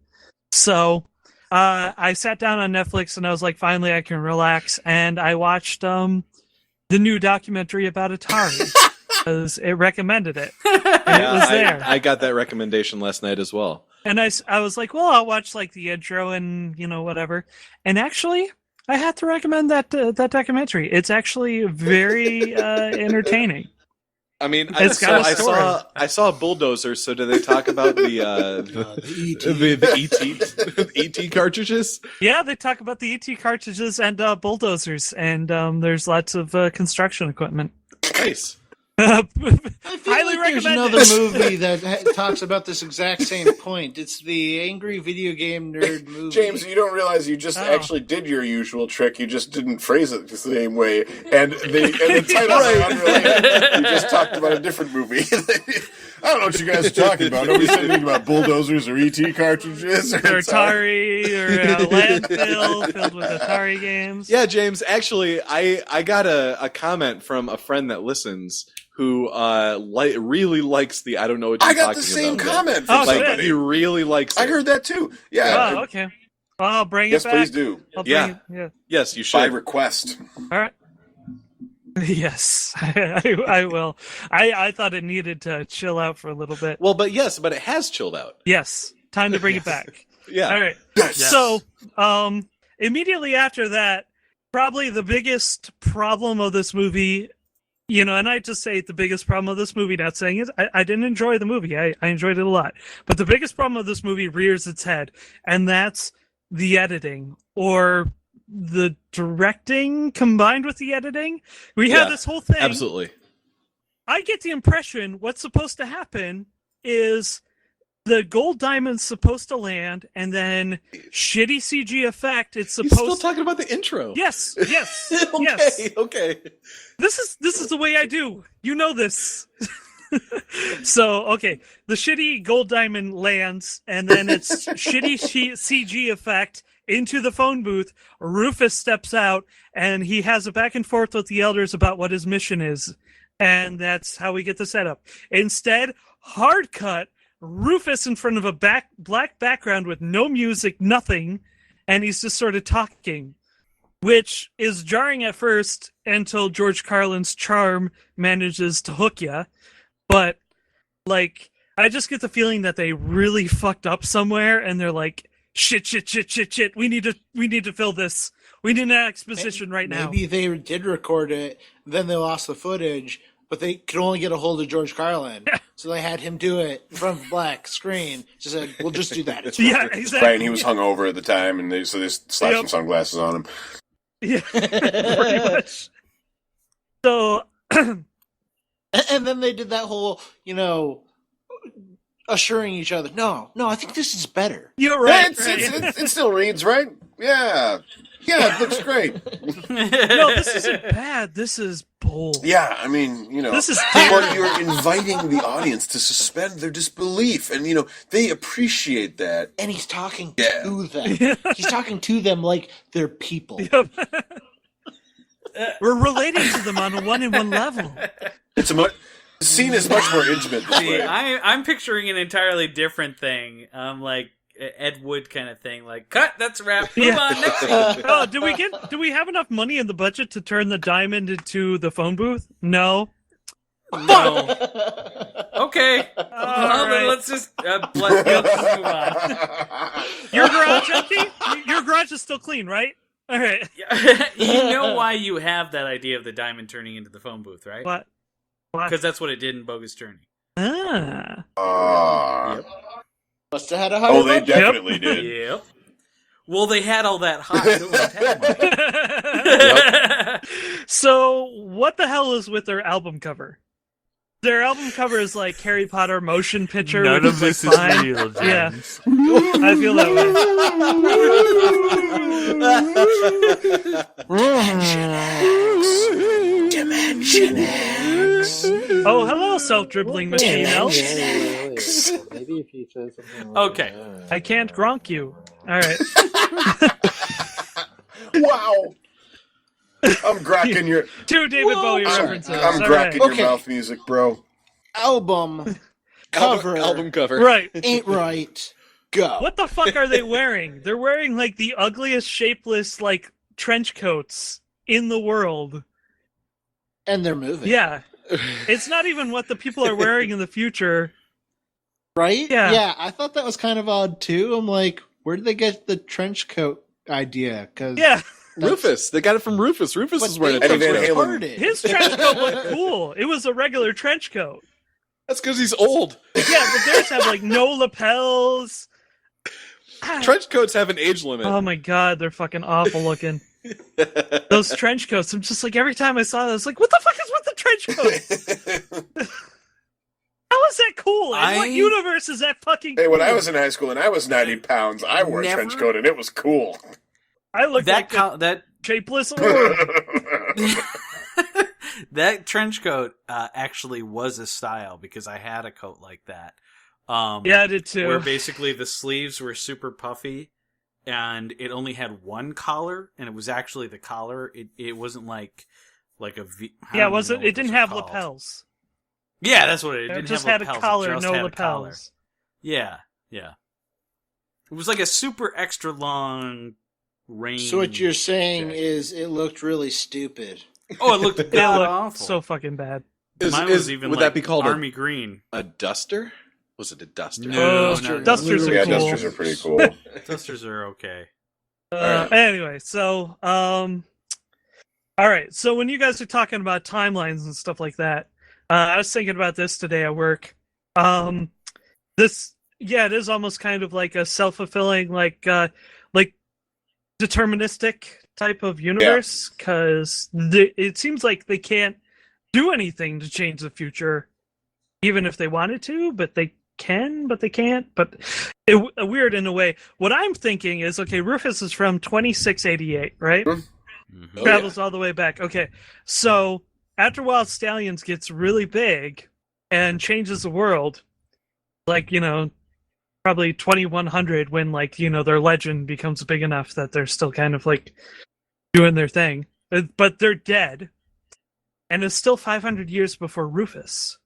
So I sat down on Netflix and I was like, finally I can relax. And I watched the new documentary about Atari because it recommended it. And it was there. I got that recommendation last night as well. And I was like, well, I'll watch the intro and whatever. And actually, I had to recommend that documentary. It's actually very entertaining. I mean, I saw a bulldozer. So do they talk about the ET cartridges? Yeah, they talk about the ET cartridges and bulldozers, and there's lots of construction equipment. Nice. I feel highly like there's recommend another it. movie that talks about this exact same point. It's the Angry Video Game Nerd movie. James, you don't realize you just actually did your usual trick. You just didn't phrase it the same way. And the titles are unrelated. You just talked about a different movie. I don't know what you guys are talking about. Nobody said anything about bulldozers or ET cartridges or Atari or a landfill filled with Atari games. Yeah, James, actually, I got a comment from a friend that listens who really likes the I don't know what you're talking about. I got the same comment from somebody. He really likes it. I heard that too. Yeah. Oh, okay. Well, I'll bring it back. Yes, please do. Yeah. Yes, you should. By request. All right. Yes, I will. I thought it needed to chill out for a little bit. Well, but it has chilled out. Yes, time to bring it back. Yeah. All right. Yes. So, immediately after that, probably the biggest problem of this movie, and I just say the biggest problem of this movie, not saying it, I didn't enjoy the movie. I enjoyed it a lot. But the biggest problem of this movie rears its head, and that's the editing, or the directing combined with the editing. We have this whole thing. Absolutely. I get the impression what's supposed to happen is the gold diamond's supposed to land, and then shitty CG effect. It's supposed. He's still talking about the intro. Yes. Okay. This is the way I do. You know this. So, okay, the shitty gold diamond lands, and then it's shitty CG effect into the phone booth. Rufus steps out, and he has a back and forth with the elders about what his mission is. And that's how we get the setup. Instead, hard cut, Rufus in front of a black background with no music, nothing, and he's just sort of talking, which is jarring at first until George Carlin's charm manages to hook you. But, like, I just get the feeling that they really fucked up somewhere, and they're like, shit, we need to fill this. We need an exposition right now. Maybe they did record it, then they lost the footage, but they could only get a hold of George Carlin. So they had him do it in front of black screen. Just said, we'll just do that. It's yeah, exactly. Right, and he was hungover at the time, and they slapped some sunglasses on him. Yeah, pretty much. So... And then they did that whole, assuring each other, no, I think this is better. You're right. It still reads, right? Yeah, it looks great. No, this isn't bad. This is bold. Yeah, I mean, this is but you're inviting the audience to suspend their disbelief, and they appreciate that. And he's talking to them. He's talking to them like they're people. Yep. We're relating to them on a one-on-one level. The scene is much more intimate this See, way. I'm picturing an entirely different thing. Like Ed Wood kind of thing. Like, cut, that's a wrap. Move on, next scene. Oh, do we have enough money in the budget to turn the diamond into the phone booth? No. Okay. Well, then let's just let's move on. Your garage empty? Your garage is still clean, right? All right. You know why you have that idea of the diamond turning into the phone booth, right? What? Because that's what it did in Bogus Journey. Ah. Yep. Must have had a higher they budget. definitely did. Yep. Well, they had all that hot. Yep. So, what the hell is with their album cover? Their album cover is like Harry Potter motion picture. None of this is real, James. Yeah, I feel that way. Dimension X. Oh, hello, self-dribbling machine elf. Maybe if you say something like Okay. that. I can't gronk you. All right. Wow. I'm grokking your... Two David Bowie references. I'm All grokking right. your mouth music, bro. Album cover. Album cover. Right. Ain't right. Go. What the fuck are they wearing? They're wearing like the ugliest, shapeless, like trench coats in the world. And they're moving. Yeah. It's not even what the people are wearing in the future. Right? Yeah. Yeah, I thought that was kind of odd too. I'm like, where did they get the trench coat idea? Cause Yeah. Rufus. They got it from Rufus. Rufus is wearing a Eddie trench Van coat. Halen. His trench coat looked cool. It was a regular trench coat. That's because he's old. Yeah, but theirs have like no lapels. Trench coats have an age limit. Oh my god, they're fucking awful looking. Those trench coats, I'm just like, every time I saw that, I was like, what the fuck is with the trench coats? How is that cool? In what universe is that fucking cool? Hey, when I was in high school and I was 90 pounds, I wore a trench coat and it was cool. I looked like that shapeless orb. That trench coat actually was a style because I had a coat like that. Yeah, I did too. Where basically the sleeves were super puffy and it only had one collar, and it was actually the collar. It wasn't like a V. Yeah, it didn't have lapels. Yeah, that's what it It didn't just have had lapels. a collar, It just no had a lapels. collar. Yeah. It was like a super extra long range. So what you're saying is it looked really stupid. Oh, it looked It god looked awful. so fucking bad. Mine was even would like that be called army green. a duster? Was it a duster? No, Dusters are Yeah, cool. dusters are pretty cool. Dusters are okay. Anyway, so all right. So when you guys are talking about timelines and stuff like that, I was thinking about this today at work. It is almost kind of like a self-fulfilling, like deterministic type of universe because it seems like they can't do anything to change the future, even if they wanted to, but they can, but they can't. But weird in a way. What I'm thinking is, okay, Rufus is from 2688, right? Mm-hmm. Travels all the way back. Okay, so after Wild Stallions gets really big and changes the world, like, probably 2100 when, like, their legend becomes big enough that they're still kind of like doing their thing, but they're dead, and it's still 500 years before Rufus.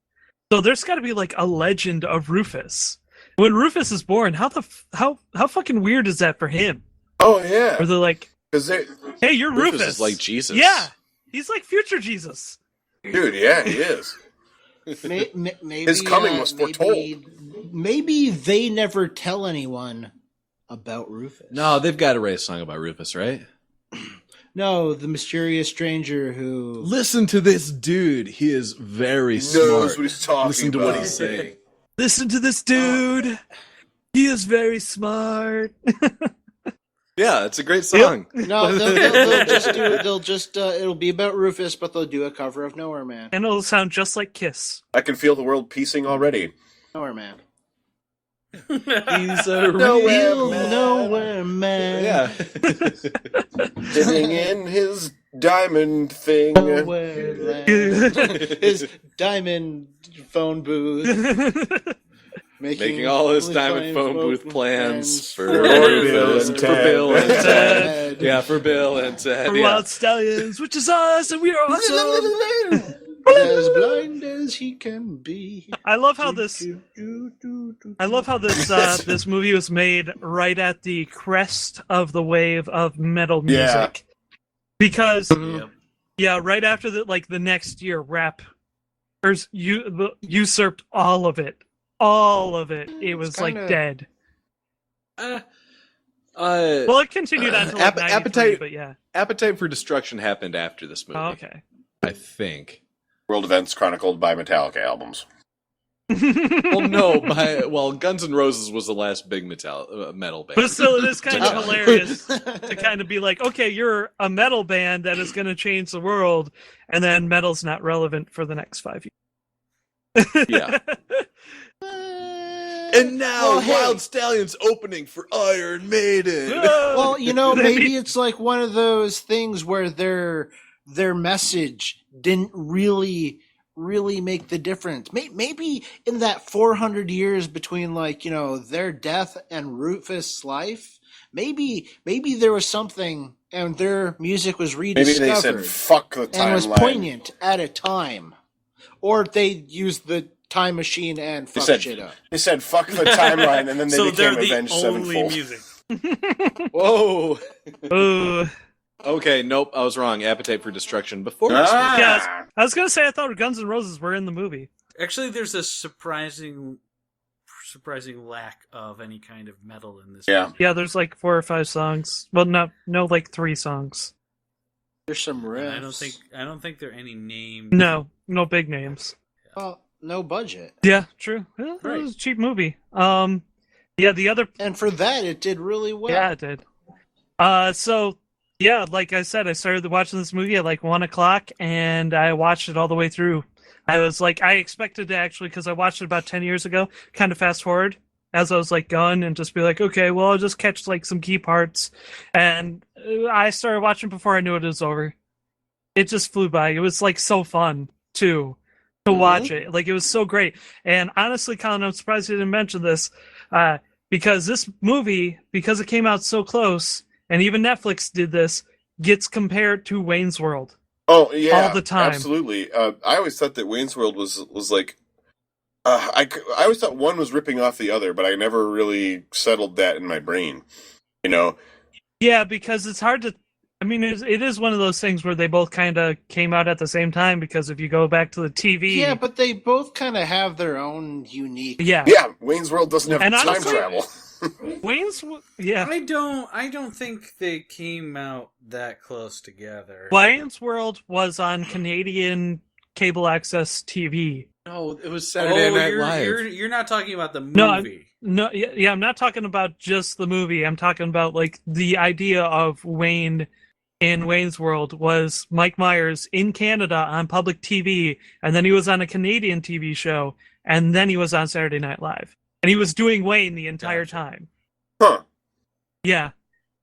So there's got to be like a legend of Rufus. When Rufus is born, how fucking weird is that for him? Oh yeah. Or they're like, hey, you're Rufus. Is like Jesus. Yeah, he's like future Jesus. Dude, yeah, he is. Maybe his coming was foretold. Maybe they never tell anyone about Rufus. No, they've got to write a song about Rufus, right? No, the mysterious stranger who... Listen to this dude. He is very smart. Knows what he's talking Listen to about. what he's saying. Listen to this dude. He is very smart. Yeah, it's a great song. No, they'll just it'll be about Rufus, but they'll do a cover of Nowhere Man. And it'll sound just like Kiss. I can feel the world piecing already. Nowhere Man. He's a nowhere man. Yeah. Sitting in his diamond thing. His diamond phone booth. Making all his diamond phone booth plans for Bill and Ted. Yeah, for Bill and Ted. For Wild Stallions, which is us, and we are awesome. As blind as he can be. I love how this this movie was made right at the crest of the wave of metal music. Because right after the next year, rap usurped all of it. All of it. It was kinda... dead. Well, it continued on to Appetite, but yeah. Appetite for Destruction happened after this movie. Oh, okay. I think. World events chronicled by Metallica albums. Well, Guns N' Roses was the last big metal band. But still, it is kind of hilarious to kind of be like, okay, you're a metal band that is going to change the world, and then metal's not relevant for the next 5 years. Yeah. And now Wild Stallions opening for Iron Maiden. Well, maybe it's like one of those things where their message didn't really make the difference. Maybe in that 400 years between their death and Rufus' life, maybe there was something and their music was rediscovered. Maybe they said fuck the timeline. And was poignant at a time. Or they used the time machine and fuck shit up. They said fuck the timeline and then they became Avenged Sevenfold. Music. Whoa. Ooh. Okay, nope, I was wrong. Appetite for Destruction before. Yeah, I was gonna say I thought Guns N' Roses were in the movie. Actually, there's a surprising lack of any kind of metal in this. Yeah, yeah. There's like 4 or 5 songs. Well, no, like 3 songs. There's some riffs. I don't think there are any names. No big names. Well, no budget. Yeah, true. Well, right. It was a cheap movie. Yeah, the other, and for that, it did really well. Yeah, it did. So. Yeah, like I said, I started watching this movie at like 1:00, and I watched it all the way through. I was like, I expected to actually, because I watched it about 10 years ago, kind of fast forward as I was like going and just be like, okay, well, I'll just catch like some key parts. And I started watching before I knew it was over. It just flew by. It was like so fun too to watch it. Like it was so great. And honestly, Colin, I'm surprised you didn't mention this because this movie, because it came out so close. And even Netflix did this, gets compared to Wayne's World. Oh, yeah. All the time. Absolutely. I always thought that Wayne's World was like... I always thought one was ripping off the other, but I never really settled that in my brain. Yeah, because it's hard to... I mean, it is one of those things where they both kind of came out at the same time, because if you go back to the TV... Yeah, but they both kind of have their own unique... Yeah, Wayne's World doesn't have time honestly, travel. Wayne's, yeah. I don't think they came out that close together. Wayne's World was on Canadian cable access TV. No, it was Saturday Night Live. You're not talking about the movie. No, I'm not talking about just the movie. I'm talking about like the idea of Wayne in Wayne's World was Mike Myers in Canada on public TV, and then he was on a Canadian TV show, and then he was on Saturday Night Live. And he was doing Wayne the entire time. Huh. Yeah.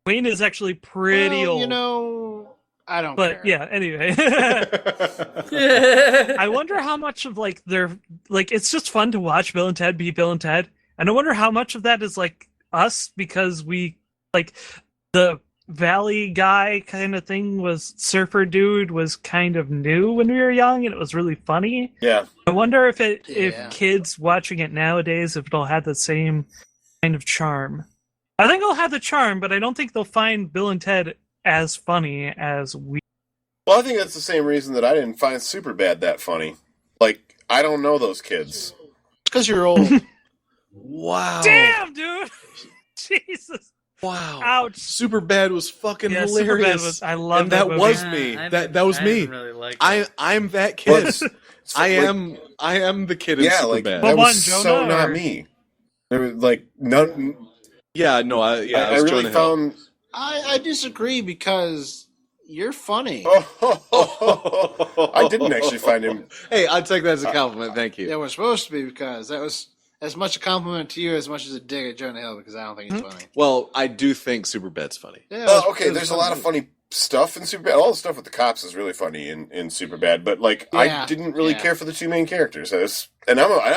Wayne is actually pretty old. You know, I don't But care. yeah, anyway. I wonder how much of like their like it's just fun to watch Bill and Ted be Bill and Ted. And I wonder how much of that is like us because we like the Valley guy kind of thing was Surfer Dude was kind of new when we were young and it was really funny. Yeah. I wonder if kids watching it nowadays if it'll have the same kind of charm. I think it'll have the charm, but I don't think they'll find Bill and Ted as funny as we. Well, I think that's the same reason that I didn't find Superbad that funny. Like, I don't know those kids. Because you're old. Wow. Damn, dude! Jesus. Wow. Ouch. Superbad was fucking hilarious. I love and that movie. was me. That was me. Really like I'm that kid. I like, am the kid in yeah, Superbad. like that But was Jonah, so or... not me. There was like none. Yeah, no, I really Jonah found. I disagree because you're funny. I didn't actually find him. Hey, I'll take that as a compliment. Thank you. It was supposed to be because that was as much a compliment to you as much as a dig at Jonah Hill because I don't think it's funny. Well, I do think Superbad's funny. Yeah, Okay, there's a lot of funny stuff in Superbad. All the stuff with the cops is really funny in Superbad, but like I didn't really care for the two main characters. I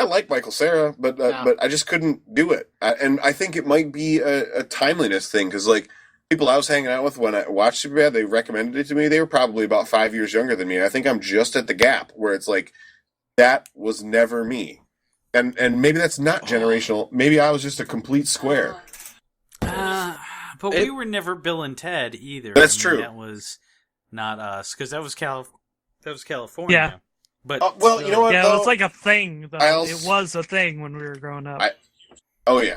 like Michael Cera, but I just couldn't do it. And I think it might be a timeliness thing because like people I was hanging out with when I watched Superbad, they recommended it to me. They were probably about 5 years younger than me. I think I'm just at the gap where it's like that was never me. And maybe that's not generational. Maybe I was just a complete square. But we were never Bill and Ted either. That's true. That was not us because that was California. Yeah. But you know what? Yeah, though? it's like a thing. Though. It was a thing when we were growing up. it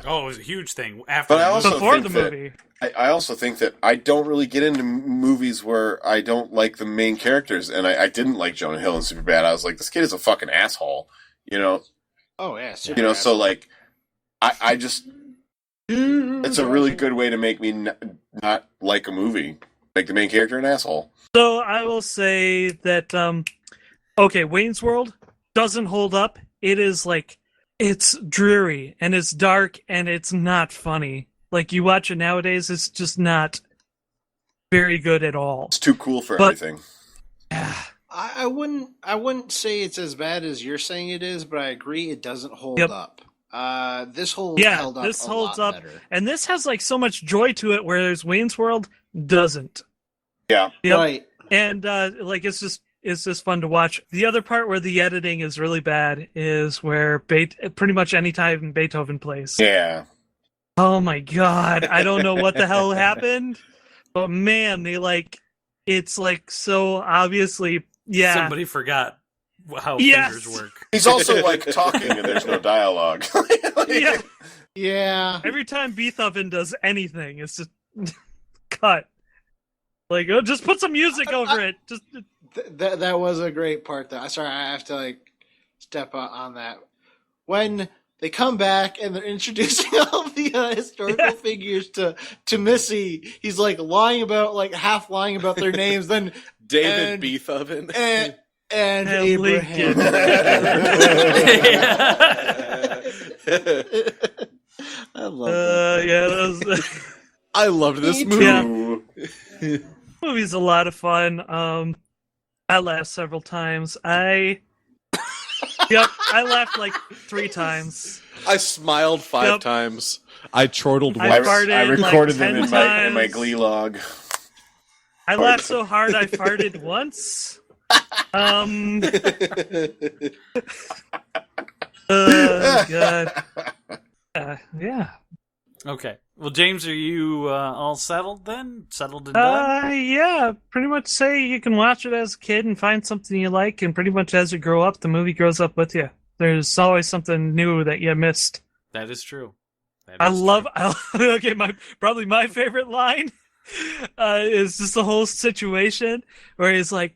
was a huge thing after. But I also before think the movie. I also think that I don't really get into movies where I don't like the main characters, and I didn't like Jonah Hill in Superbad. I was like, this kid is a fucking asshole, you know. Oh yeah, So like, I just it's a really good way to make me not like a movie, make the main character an asshole. So I will say that okay, Wayne's World doesn't hold up. It is like it's dreary and it's dark and it's not funny. Like you watch it nowadays, it's just not very good at all. It's too cool for everything. I wouldn't say it's as bad as you're saying it is, but I agree it doesn't hold up. This held up. This a holds lot up, better. and this has like so much joy to it, whereas Wayne's World doesn't. Yeah, right. And like it's just fun to watch. The other part where the editing is really bad is where pretty much any time Beethoven plays. Yeah. Oh my god, I don't know what the hell happened, but man, it's like so obviously. Yeah. Somebody forgot how fingers work. He's also like talking and there's no dialogue. Yeah. Every time Beethoven does anything, it's just cut. Like, just put some music over it. Just that was a great part, though. Sorry, I have to step on that. When they come back and they're introducing all the historical figures to Missy, he's half lying about their names. Then David Beethoven and Abraham. I love that. Yeah, that was. I loved this movie. Yeah. Movie's a lot of fun. I laughed several times. I laughed like 3 times. I smiled 5 times. I chortled once. I recorded them in times. my Glee log. I laughed so hard I farted once. Oh god. Yeah. Okay. Well, James, are you all settled then? Settled and done? Yeah. Pretty much say you can watch it as a kid and find something you like, and pretty much as you grow up, the movie grows up with you. There's always something new that you missed. That is true. Okay, probably my favorite line is just the whole situation where he's like,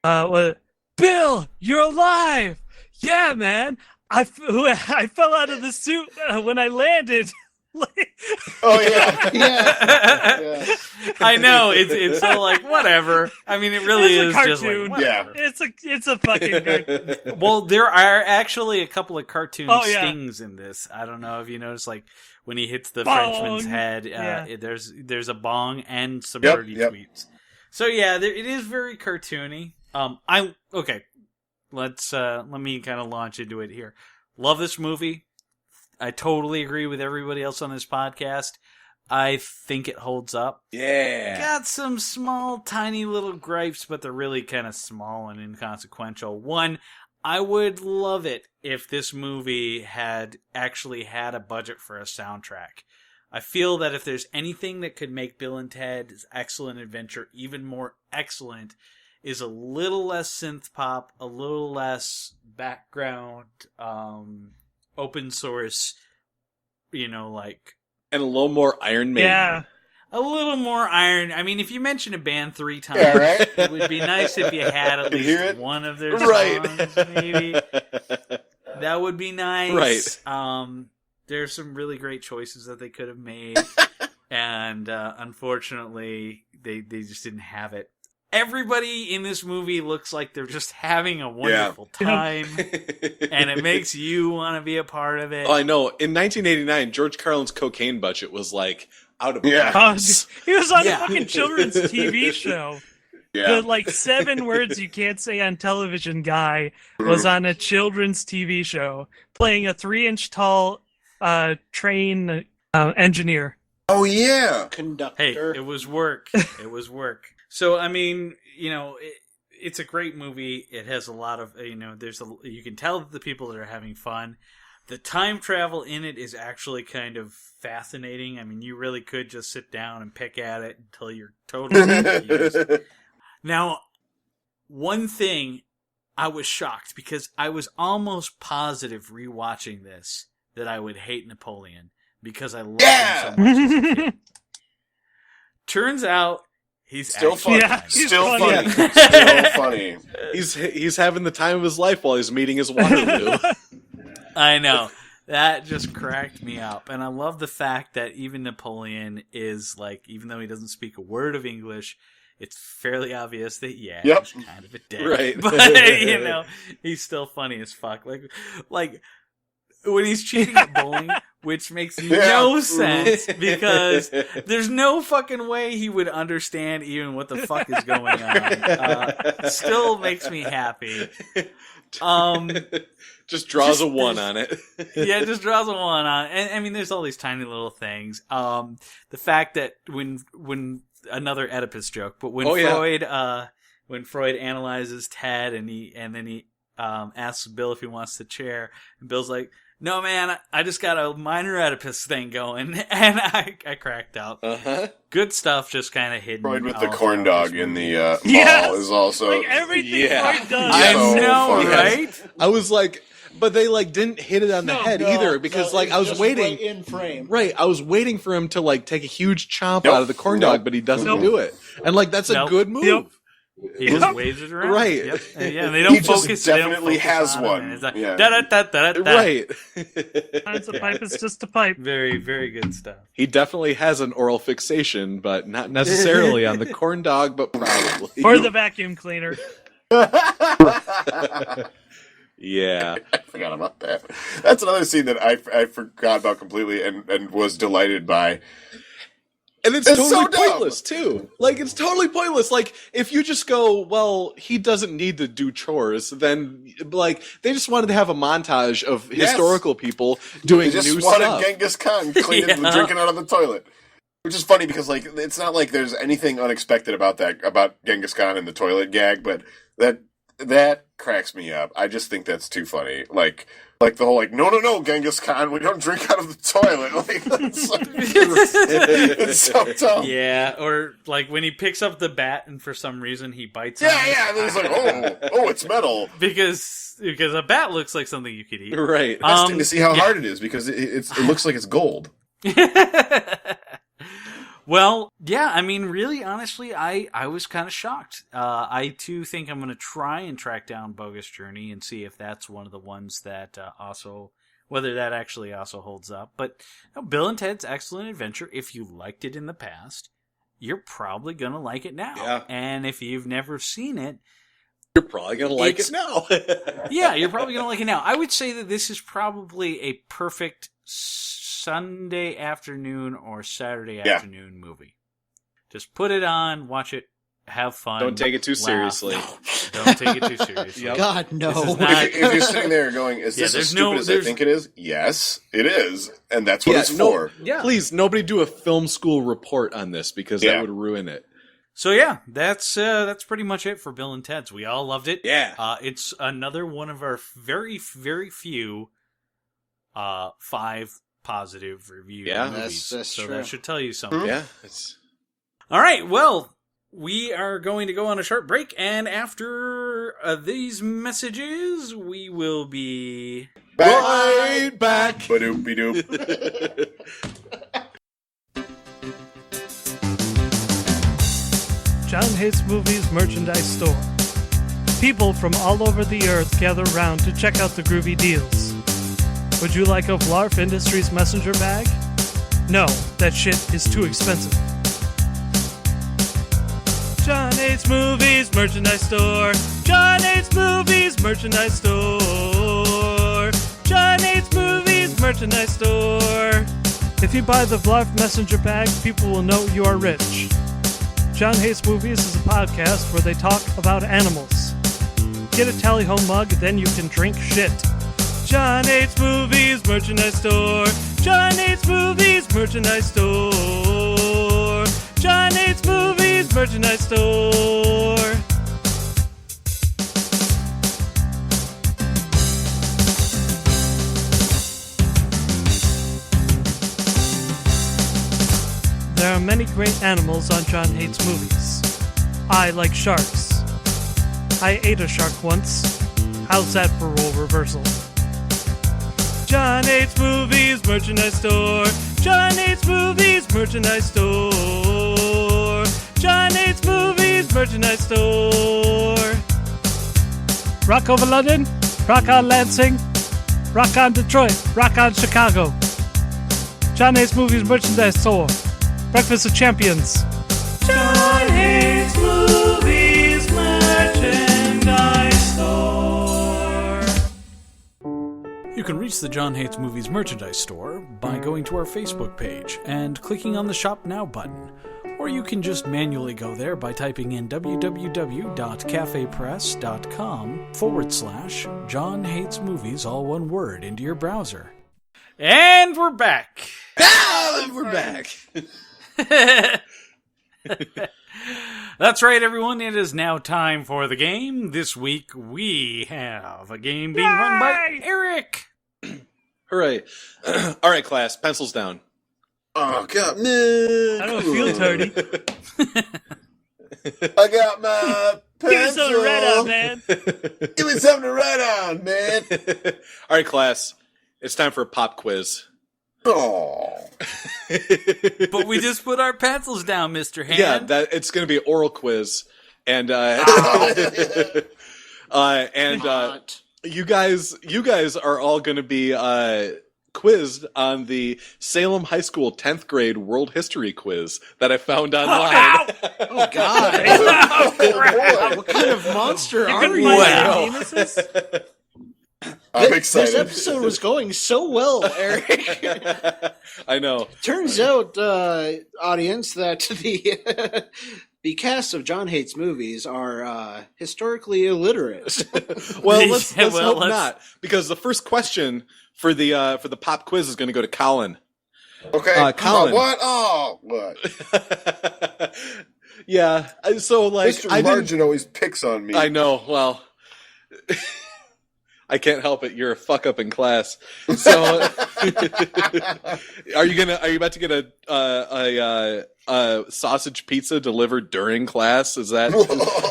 Bill, you're alive! Yeah, man! I fell out of the suit when I landed. Oh yeah, Yeah. I know it's so like whatever. I mean, it really It's is a just like cartoon. whatever. It's a fucking cartoon. Well, there are actually a couple of cartoon Oh, yeah. stings in this. I don't know if you noticed, like when he hits the Bong! Frenchman's head, Yeah. there's a bong and some Yep, birdie yep. tweets. So yeah, it is very cartoony. Okay. Let me kind of launch into it here. Love this movie. I totally agree with everybody else on this podcast. I think it holds up. Yeah. Got some small, tiny little gripes, but they're really kind of small and inconsequential. One, I would love it if this movie had actually had a budget for a soundtrack. I feel that if there's anything that could make Bill and Ted's Excellent Adventure even more excellent, is a little less synth pop, a little less background, open source, like... And a little more Iron Maiden. Yeah. A little more Iron. I mean, if you mention a band 3 times, Yeah, right? it would be nice if you had at Can hear least it? one of their Right. songs, maybe. That would be nice. Right. There's some really great choices that they could have made, and unfortunately, they just didn't have it. Everybody in this movie looks like they're just having a wonderful time, and it makes you want to be a part of it. Oh, I know. In 1989, George Carlin's cocaine budget was like out of Yeah. bounds. He was on Yeah. a fucking children's TV show. yeah. The like 7 words you can't say on television guy was on a children's TV show playing a 3-inch tall train engineer. Oh yeah. Conductor. Hey, it was work. It was work. So, I mean, it's a great movie. It has a lot of, you can tell that the people that are having fun. The time travel in it is actually kind of fascinating. I mean, you really could just sit down and pick at it until you're totally confused. Now, one thing, I was shocked because I was almost positive rewatching this that I would hate Napoleon because I love him so much as a kid. Turns out he's Still actually funny. Yeah, he's Still funny. funny. Still funny. He's having the time of his life while he's meeting his Waterloo. I know. That just cracked me up. And I love the fact that even Napoleon is like, even though he doesn't speak a word of English, it's fairly obvious that, Yep. he's kind of a dick. Right. But, he's still funny as fuck. Like when he's cheating at bowling, which makes no sense because there's no fucking way he would understand even what the fuck is going on. Still makes me happy. Just draws a 1 on it. Yeah, just draws a 1 on it. And I mean, there's all these tiny little things. The fact that when another Oedipus joke, but when Freud analyzes Ted and then he asks Bill if he wants the chair, and Bill's like, "No, man, I just got a minor Oedipus thing going," and I cracked out. Good stuff, just kind of hidden. Freud with all the corn throughout dog this in movie. the mall Yes! is also Like everything Yeah. Freud does. I So know, funny. right? I was like, but they like didn't hit it on the head either because like I was just waiting. right in frame. Right, I was waiting for him to like take a huge chomp Nope. out of the corn dog, but he doesn't Nope. do it. And like that's a Nope. good move. Yep. He just waves it around. Right. Yep. And they don't He just focus. They don't definitely focus has on him, one. and it's like, Yeah. da-da-da-da-da-da. Right. It's a pipe. It's just a pipe. Very, very good stuff. He definitely has an oral fixation, but not necessarily on the corn dog, but probably. Or the vacuum cleaner. Yeah. I forgot about that. That's another scene that I forgot about completely and was delighted by. And it's It's totally so dumb. pointless too. Like it's totally pointless. Like if you just go, well, he doesn't need to do chores, then like they just wanted to have a montage of Yes. historical people doing They just new wanted stuff. Genghis Khan cleaning, Yeah. drinking out of the toilet. Which is funny because like it's not like there's anything unexpected about Genghis Khan and the toilet gag, but that cracks me up. I just think that's too funny. Like the whole no, Genghis Khan, we don't drink out of the toilet. Like it's so dumb. Yeah, or like when he picks up the bat and for some reason he bites on Yeah, it. yeah. And then it's like, oh, it's metal. Because a bat looks like something you could eat. Right. Testing to see how hard it is because it looks like it's gold. Well, yeah, I mean, really, honestly, I was kind of shocked. I, too, think I'm going to try and track down Bogus Journey and see if that's one of the ones that also whether that actually also holds up. But Bill and Ted's Excellent Adventure, if you liked it in the past, you're probably going to like it now. Yeah. And if you've never seen it, you're probably going to like it now. Yeah, you're probably going to like it now. I would say that this is probably a perfect Sunday afternoon or Saturday afternoon movie. Just put it on, watch it, have fun. Don't take it too seriously. Don't take it too seriously. God, no. If you're sitting there going, is this as stupid as I think it is? Yes, it is. And that's what it's for. Yeah. Please, nobody do a film school report on this because that would ruin it. So yeah, that's pretty much it for Bill and Ted's. We all loved it. Yeah. It's another one of our very, very few 5 positive review movies. That's so true. That should tell you something. Yeah. All right, well, we are going to go on a short break, and after these messages, we will be right back. Ba-doop-be-doop. John Hates Movies merchandise store. People from all over the earth gather round to check out the groovy deals. Would you like a Vlarf Industries messenger bag? No, that shit is too expensive. John Hates Movies merchandise store. John Hates Movies merchandise store. John Hates Movies merchandise store. If you buy the Vlarf messenger bag, people will know you are rich. John Hates Movies is a podcast where they talk about animals. Get a tally home mug, then you can drink shit. John Hates Movies merchandise store. John Hates Movies merchandise store. John Hates Movies merchandise store. There are many great animals on John Hates Movies. I like sharks. I ate a shark once. How's that for role reversal? John Hates Movies merchandise store. John Hates Movies merchandise store. John Hates Movies merchandise store. Rock over London, rock on Lansing, rock on Detroit, rock on Chicago. John Hates Movies merchandise store. Breakfast of Champions. John Hates Movies merchandise store. You can reach the John Hates Movies merchandise store by going to our Facebook page and clicking on the Shop Now button. Or you can just manually go there by typing in www.cafepress.com/John Hates Movies, all one word, into your browser. And we're back. We're back. That's right, everyone. It is now time for the game. This week we have a game being run by Eric. Hooray. All right, class, pencils down. Oh, God, man. I don't feel tardy. I got my pencil. Give me something to write on, man. Give me something to write on, man. All right, class, it's time for a pop quiz. Oh. But we just put our pencils down, Mr. Hand. Yeah, it's going to be an oral quiz, and you guys are all going to be quizzed on the Salem High School 10th grade World History quiz that I found online. Oh, God. What kind of monster are you? I'm excited. This episode was going so well, Eric. I know. Turns out, audience, that the cast of John Hates Movies are historically illiterate. Well, let's hope not, because the first question for the pop quiz is going to go to Colin. Okay. Colin. What? Oh, what? Yeah. So, like, Mr. Margin always picks on me. I know. Well, I can't help it. You're a fuck up in class. So, are you about to get a sausage pizza delivered during class? Is that?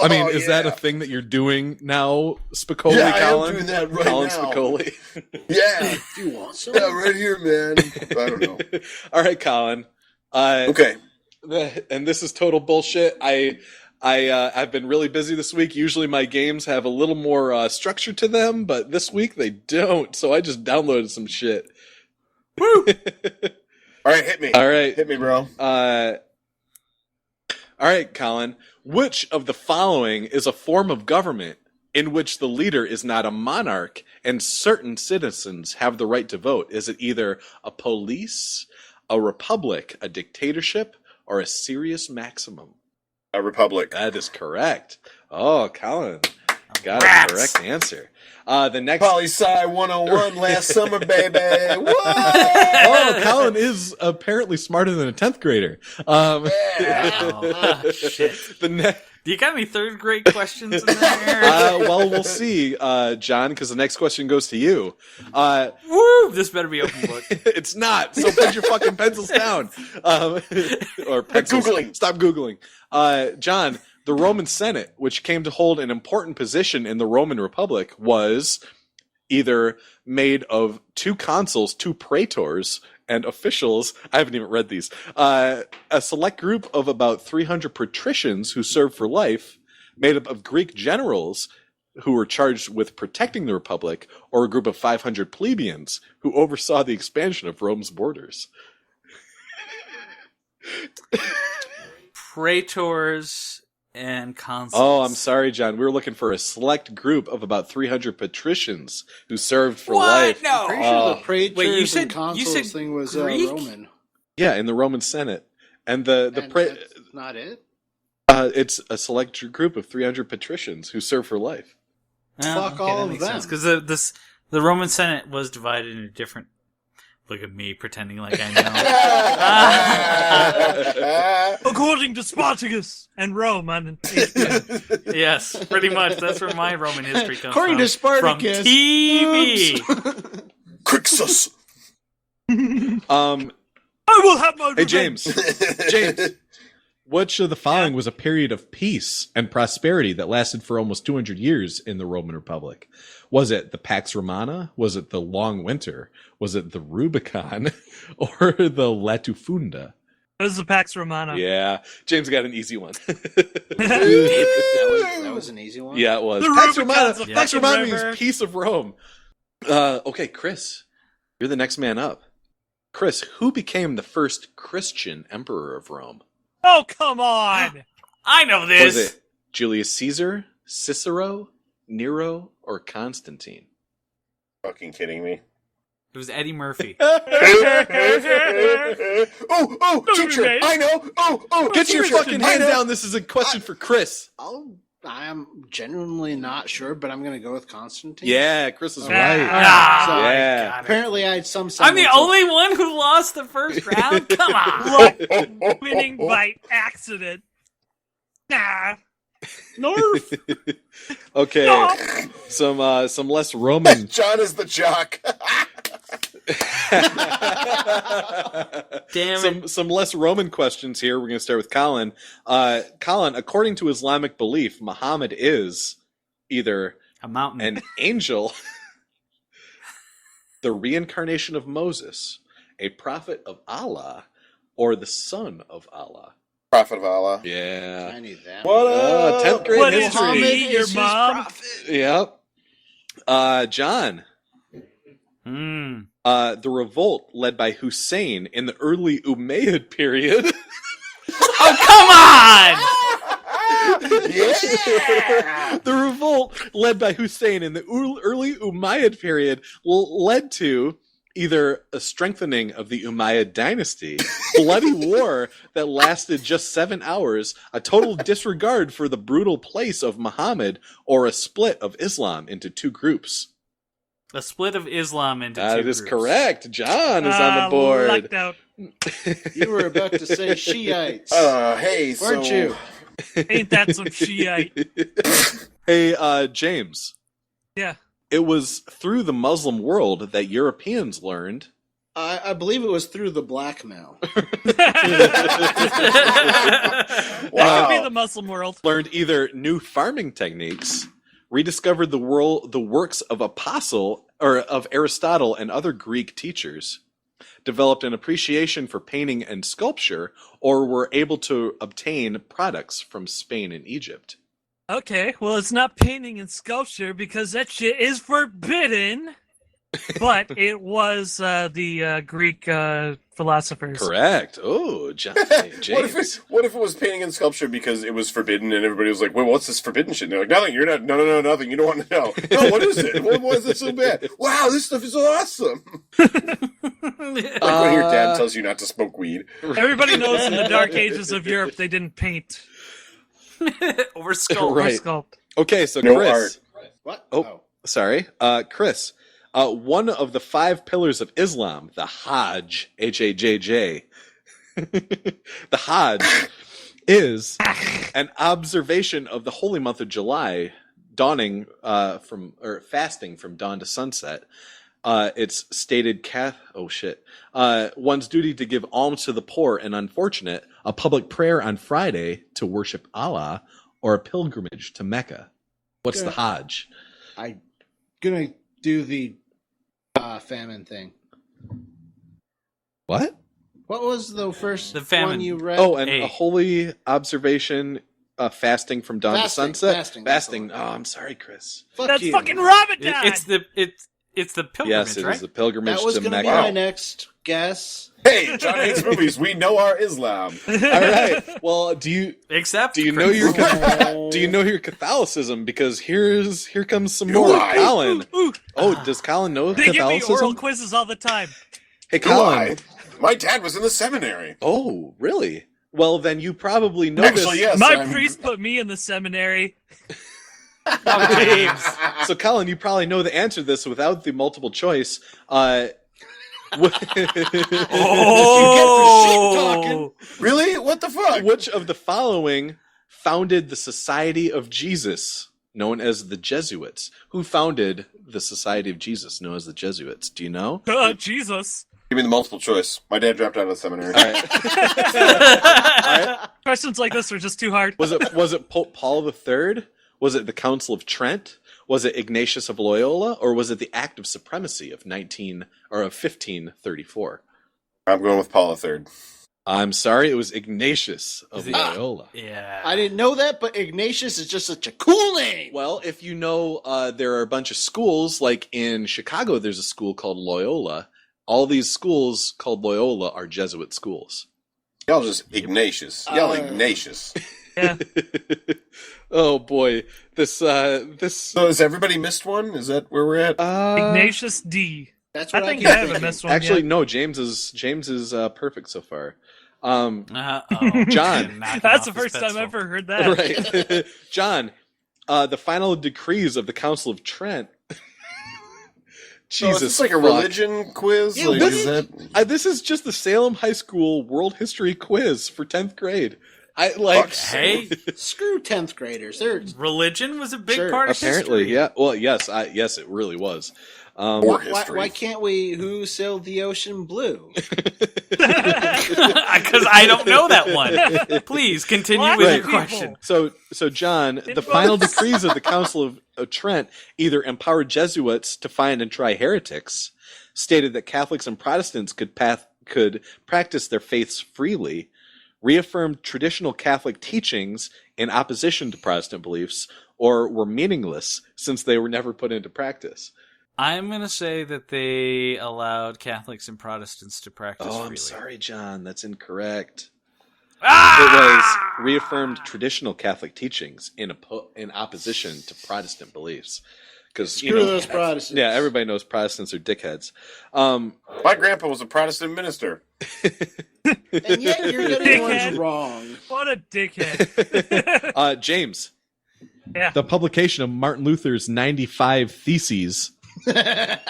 I mean, is that a thing that you're doing now, Spicoli? Yeah, Colin? I am doing that right Colin now. Spicoli. Yeah. Do you want some? Yeah, right here, man. I don't know. All right, Colin. Okay. And this is total bullshit. I I've been really busy this week. Usually my games have a little more structure to them, but this week they don't. So I just downloaded some shit. Woo! All right, hit me. All right. Hit me, bro. All right, Colin. Which of the following is a form of government in which the leader is not a monarch and certain citizens have the right to vote? Is it either a police, a republic, a dictatorship, or a serious maximum? A republic. That is correct. Oh, Colin got a correct answer. The next Poli-Sci 101 last summer, baby. What? Oh, Colin is apparently smarter than a 10th grader. Shit. The Do you got any third grade questions in there? Well, we'll see, John, because the next question goes to you. Woo! This better be open book. It's not, so put your fucking pencils down. Or pencils. Googling. Stop Googling. John, the Roman Senate, which came to hold an important position in the Roman Republic, was either made of 2 consuls, 2 praetors, and officials. I haven't even read these. A select group of about 300 patricians who served for life, made up of Greek generals who were charged with protecting the Republic, or a group of 500 plebeians who oversaw the expansion of Rome's borders. Praetors and consuls. Oh, I'm sorry, John. We were looking for a select group of about 300 patricians who served for life. No. I'm pretty sure the praetors Wait, you said- and consuls you said thing was Greek? Roman. Yeah, in the Roman Senate. And That's not it? it's a select group of 300 patricians who serve for life. Fuck all of them. Because the Roman Senate was divided into different. Look at me pretending like I know. According to Spartacus and Rome on Yes, pretty much. That's where my Roman history comes According from. to Spartacus. From TV. Crixus. I will have my Hey, revenge. James, which of the following was a period of peace and prosperity that lasted for almost 200 years in the Roman Republic? Was it the Pax Romana? Was it the Long Winter? Was it the Rubicon? Or the Latufunda? It was the Pax Romana. Yeah, James got an easy one. That was an easy one? Yeah, it was. The Pax Rubicon's Romana, a Pax fucking Romana river. means peace of Rome. Okay, Chris, you're the next man up. Chris, who became the first Christian emperor of Rome? Oh, come on! I know this. Was it Julius Caesar, Cicero, Nero, or Constantine? Fucking kidding me. It was Eddie Murphy. Oh, Don't teacher, be mad. I know. Oh, Get your teacher, fucking I hand know. down. This is a question for Chris. I'm genuinely not sure, but I'm going to go with Constantine. Yeah, Chris is Ah. right. So, Yeah. God. apparently I had some I'm the semblance of- only one who lost the first round? Come on. Winning by accident. Nah. North. Okay, No. some less Roman. John is the jock. Damn it. Some less Roman questions here. We're going to start with Colin. Colin, according to Islamic belief, Muhammad is either A mountain. an angel, the reincarnation of Moses, a prophet of Allah, or the son of Allah. Prophet of Allah. Yeah. I need that. What up? 10th grade What is history. Muhammad he, your is his mom? prophet. Yep. John, the revolt led by Hussein in the early Umayyad period. Oh, come on! Yeah. The revolt led by Hussein in the early Umayyad period led to either a strengthening of the Umayyad dynasty, bloody war that lasted just 7 hours, a total disregard for the brutal place of Muhammad, or a split of Islam into 2 groups. A split of Islam into two That is groups. correct. John is on the board. Lucked out. You were about to say Shiites. Hey, Weren't so you? Ain't that some Shiite? Hey, James. Yeah. It was through the Muslim world that Europeans learned. I believe it was through the blackmail. That could be the Muslim world. Learned either new farming techniques, rediscovered the works of Aristotle and other Greek teachers, developed an appreciation for painting and sculpture, or were able to obtain products from Spain and Egypt. Okay, well, it's not painting and sculpture because that shit is forbidden. But it was the Greek philosophers. Correct. Oh, James. What if it was painting and sculpture because it was forbidden and everybody was like, "Wait, what's this forbidden shit?" And they're like, "Nothing. You're not. No, nothing. You don't want to know. No, what is it? Why is it so bad? Wow, this stuff is awesome." Like when your dad tells you not to smoke weed. Everybody knows in the dark ages of Europe they didn't paint or sculpt. Right. Or sculpt. Okay, so No Chris. art. What? Oh, sorry. Chris. One of the 5 pillars of Islam, the Hajj, H-A-J-J, the Hajj is an observation of the holy month of July, fasting from dawn to sunset. It's stated one's duty to give alms to the poor and unfortunate, a public prayer on Friday to worship Allah, or a pilgrimage to Mecca. What's the Hajj? I'm gonna do the famine thing. What? What was the first famine one you read? Oh, and a holy observation, fasting from dawn to sunset. Fasting. Oh, I'm sorry, Chris. That's fucking Ramadan. It's the pilgrimage, Yes, it right? is the pilgrimage That was to going to Mecca. be my next guess. Hey, John hates movies. We know our Islam. All right. Well, do you know your Catholicism? Because here comes some more. Colin. Oh, does Colin know They give me Catholicism? oral quizzes all the time. Hey, Colin. My dad was in the seminary. Oh, really? Well, then you probably know Actually, this. yes. My priest put me in the seminary. So, Colin, you probably know the answer to this without the multiple choice. Really? What the fuck? Which of the following founded the Society of Jesus, known as the Jesuits? Who founded the Society of Jesus, known as the Jesuits? Do you know? Jesus. Give me the multiple choice. My dad dropped out of the seminary. All right. Questions like this are just too hard. Was it Pope Paul III? Was it the Council of Trent? Was it Ignatius of Loyola? Or was it the Act of Supremacy of 1534? I'm going with Paul III. I'm sorry, it was Ignatius of Loyola. Yeah. I didn't know that, but Ignatius is just such a cool name. Well, if you know, there are a bunch of schools, like in Chicago, there's a school called Loyola. All these schools called Loyola are Jesuit schools. Y'all just Ignatius. Y'all Ignatius. Yeah. Oh boy, this. So has everybody missed one? Is that where we're at? Ignatius D. That's what I think keep you haven't thinking. missed one Actually, yet. no. James is perfect so far. John. That's the first time I've ever heard that. Right, John. The final decrees of the Council of Trent. Jesus, it's like a religion quiz. Yeah, like, what is is- that? This is just the Salem High School World History quiz for 10th grade. I like. Hey, Screw 10th graders. They're religion was a big Sure. part of Apparently, history. yeah. Well, yes, yes, it really was. Or history. why can't we? Who sailed the ocean blue? Because I don't know that one. Please continue with Right. your question. So John, the final decrees of the Council of Trent either empowered Jesuits to find and try heretics, stated that Catholics and Protestants could practice their faiths freely, reaffirmed traditional Catholic teachings in opposition to Protestant beliefs, or were meaningless since they were never put into practice. I'm going to say that they allowed Catholics and Protestants to practice freely. I'm sorry, John. That's incorrect. Ah! It was reaffirmed traditional Catholic teachings in opposition to Protestant beliefs. Because Screw those Protestants. Yeah, everybody knows Protestants are dickheads. My grandpa was a Protestant minister. And yet you're getting Dickhead. ones wrong. What a dickhead. James. Yeah. The publication of Martin Luther's 95 Theses. I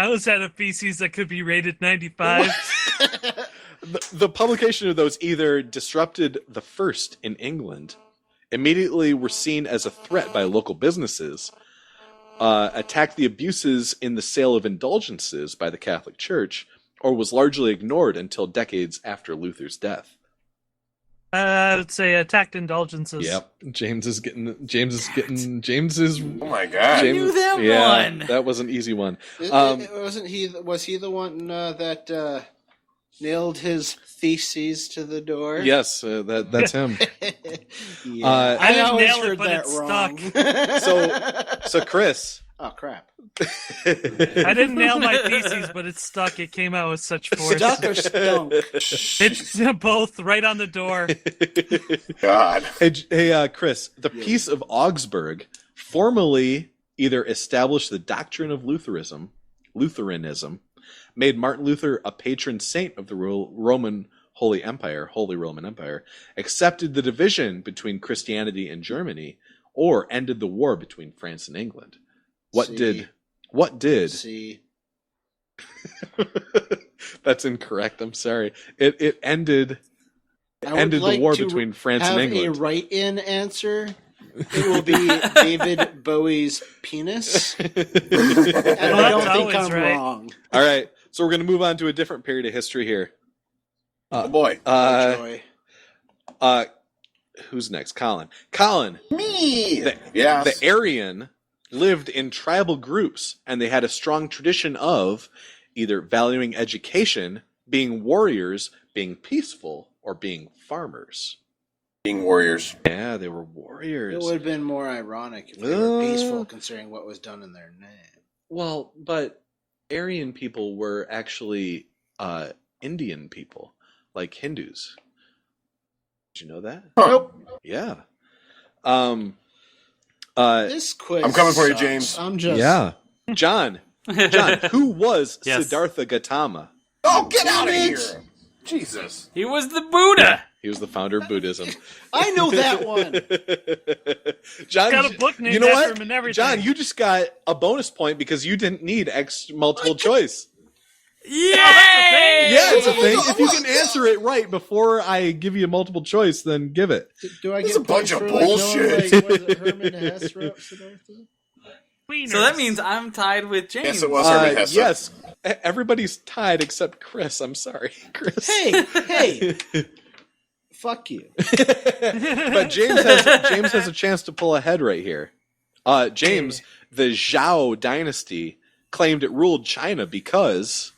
was at a feces that could be rated 95. The publication of those either disrupted the first in England, immediately were seen as a threat by local businesses, attacked the abuses in the sale of indulgences by the Catholic Church, or was largely ignored until decades after Luther's death. I would say attacked indulgences. Yep. James is. Oh my god! I knew that one. That was an easy one. Wasn't he? Was he the one that nailed his theses to the door? Yes, that's him. Yeah. I didn't always nail it, heard but that it wrong. So Chris. Oh crap! I didn't nail my theses, but it stuck. It came out with such force. Stuck or stunk? It's both right on the door. God. Hey, Chris. The Peace of Augsburg formally either established the doctrine of Lutheranism, made Martin Luther a patron saint of the Roman Holy Roman Empire, accepted the division between Christianity and Germany, or ended the war between France and England. What did? See. That's incorrect. I'm sorry. It ended the war between France and England. Have a write-in answer. It will be David Bowie's penis. And I don't think I'm wrong. All right. So we're going to move on to a different period of history here. Oh boy. Who's next? Colin. Me. The Aryan lived in tribal groups, and they had a strong tradition of either valuing education, being warriors, being peaceful, or being farmers. Being warriors. Yeah, they were warriors. It would have been more ironic if they were peaceful, considering what was done in their name. Well, but Aryan people were actually Indian people, like Hindus. Did you know that? Nope. Yeah. This quiz I'm coming for you, sucks. James. I'm just John, who was Yes. Siddhartha Gautama? Oh, get out of here! Jesus. He was the Buddha. He was the founder of Buddhism. I know that one. John, Got a book named you know after what? him and everything. John, you just got a bonus point because you didn't need multiple choice. Yay! Yeah, it's a thing. If you can answer it right before I give you a multiple choice, then give it. Do I This get is a bunch points of for, bullshit. Like, was it Herman Hesse wrote Siddhartha? So that means I'm tied with James. Yes, it was Herman Hesse. Yes, everybody's tied except Chris. I'm sorry, Chris. Hey, fuck you. But James has a chance to pull ahead right here. James, the Zhao dynasty claimed it ruled China because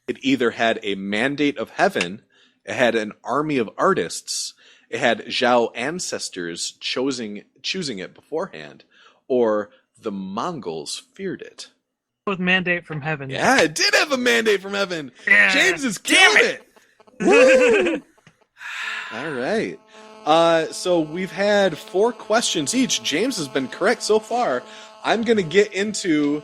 it either had a mandate of heaven, it had an army of artists, it had Zhao ancestors choosing it beforehand, or the Mongols feared it. With mandate from heaven. Yeah, it did have a mandate from heaven. Yeah. James is killing it. All right. So we've had 4 questions each. James has been correct so far. I'm going to get into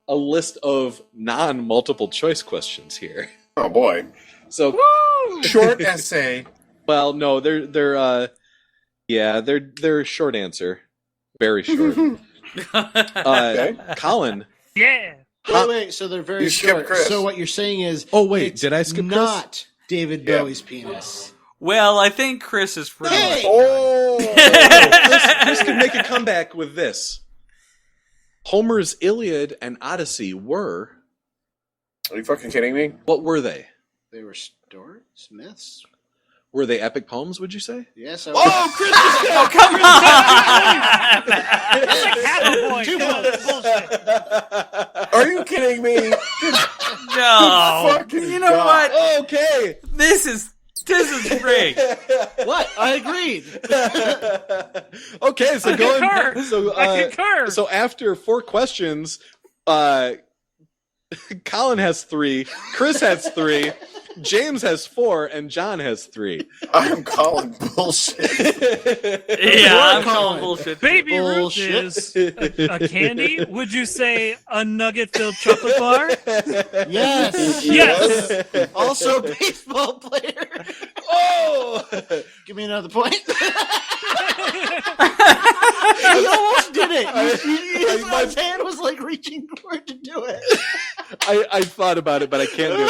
a list of non-multiple choice questions here. Oh boy. So Short essay. well, no, they're short answer. Very short. Okay. Colin. Yeah. Wait, so they're very You skipped short. Chris. So what you're saying is, Oh wait, it's did I skip Chris? not David Bowie's penis. Well, I think Chris is pretty Hey! Oh. Chris can make a comeback with this. Homer's Iliad and Odyssey were... Are you fucking kidding me? What were they? They were stories, myths. Were they epic poems, would you say? Yes. Oh, Chris! Oh, come That's like half a point. Bullshit. Are you kidding me? No. Fucking You know God. what? Okay. This is rigged. What? I agreed. Okay, so I concur. I concur. So after 4 questions, Colin has 3, Chris has 3, James has 4, and John has 3. I'm calling bullshit. Yeah, I'm calling bullshit. Baby Bullshit. Ruth is a candy. Would you say a nugget-filled chocolate bar? Yes. Yes. Also, baseball player. Oh! Give me another point. He almost did it. His hand was like reaching for it to do it. I thought about it, but I can't do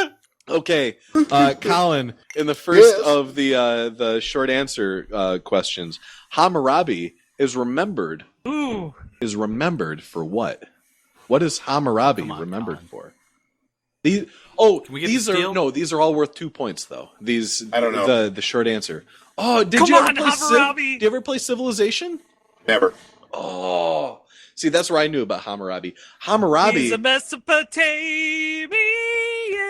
it. Okay, Colin, in the first of the short answer questions, Hammurabi is remembered. Ooh. Is remembered for what? What is Hammurabi remembered for? These we get these the steal? these are all worth 2 points though. These I don't know. the short answer. Oh, did Come you ever on, play Hammurabi! Did you ever play Civilization? Never. Oh, see, that's where I knew about Hammurabi. Hammurabi. He's a Mesopotamian.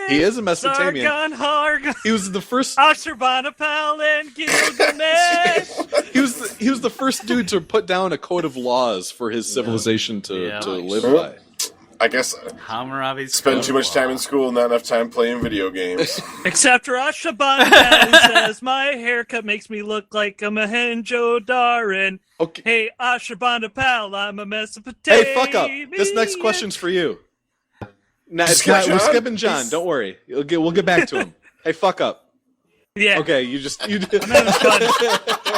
He is a Mesopotamian. Sargon Harg. He was the first. Ashurbanipal and Gilgamesh. He was the first dude to put down a code of laws for his civilization to live by. I guess Hammurabi's spend too much time in school, not enough time playing video games. Except for Ashurbanipal, who says my haircut makes me look like a Mohenjo-Daran. Okay. Hey, Ashurbanipal, I'm a Mesopotamian. Hey, fuck up. This next question's for you. Nah, it's Skip not, we're John? skipping John. Don't worry. We'll get back to him. Hey, fuck up. Yeah. Okay, you. I'm having fun.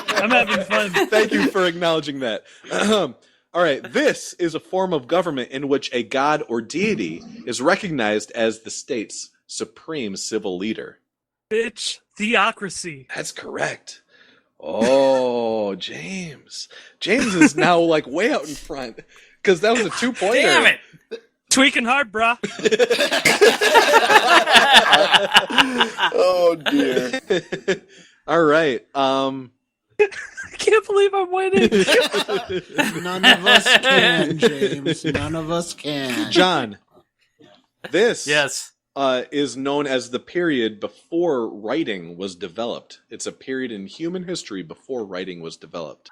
I'm having fun. Thank you for acknowledging that. All right, this is a form of government in which a god or deity is recognized as the state's supreme civil leader. Bitch, theocracy. That's correct. Oh, James. James is now like way out in front because that was a 2-pointer. Damn it! Tweaking hard, brah. Oh dear. All right. I can't believe I'm winning. None of us can, James. None of us can. John, this Yes. is known as the period before writing was developed. It's a period in human history before writing was developed.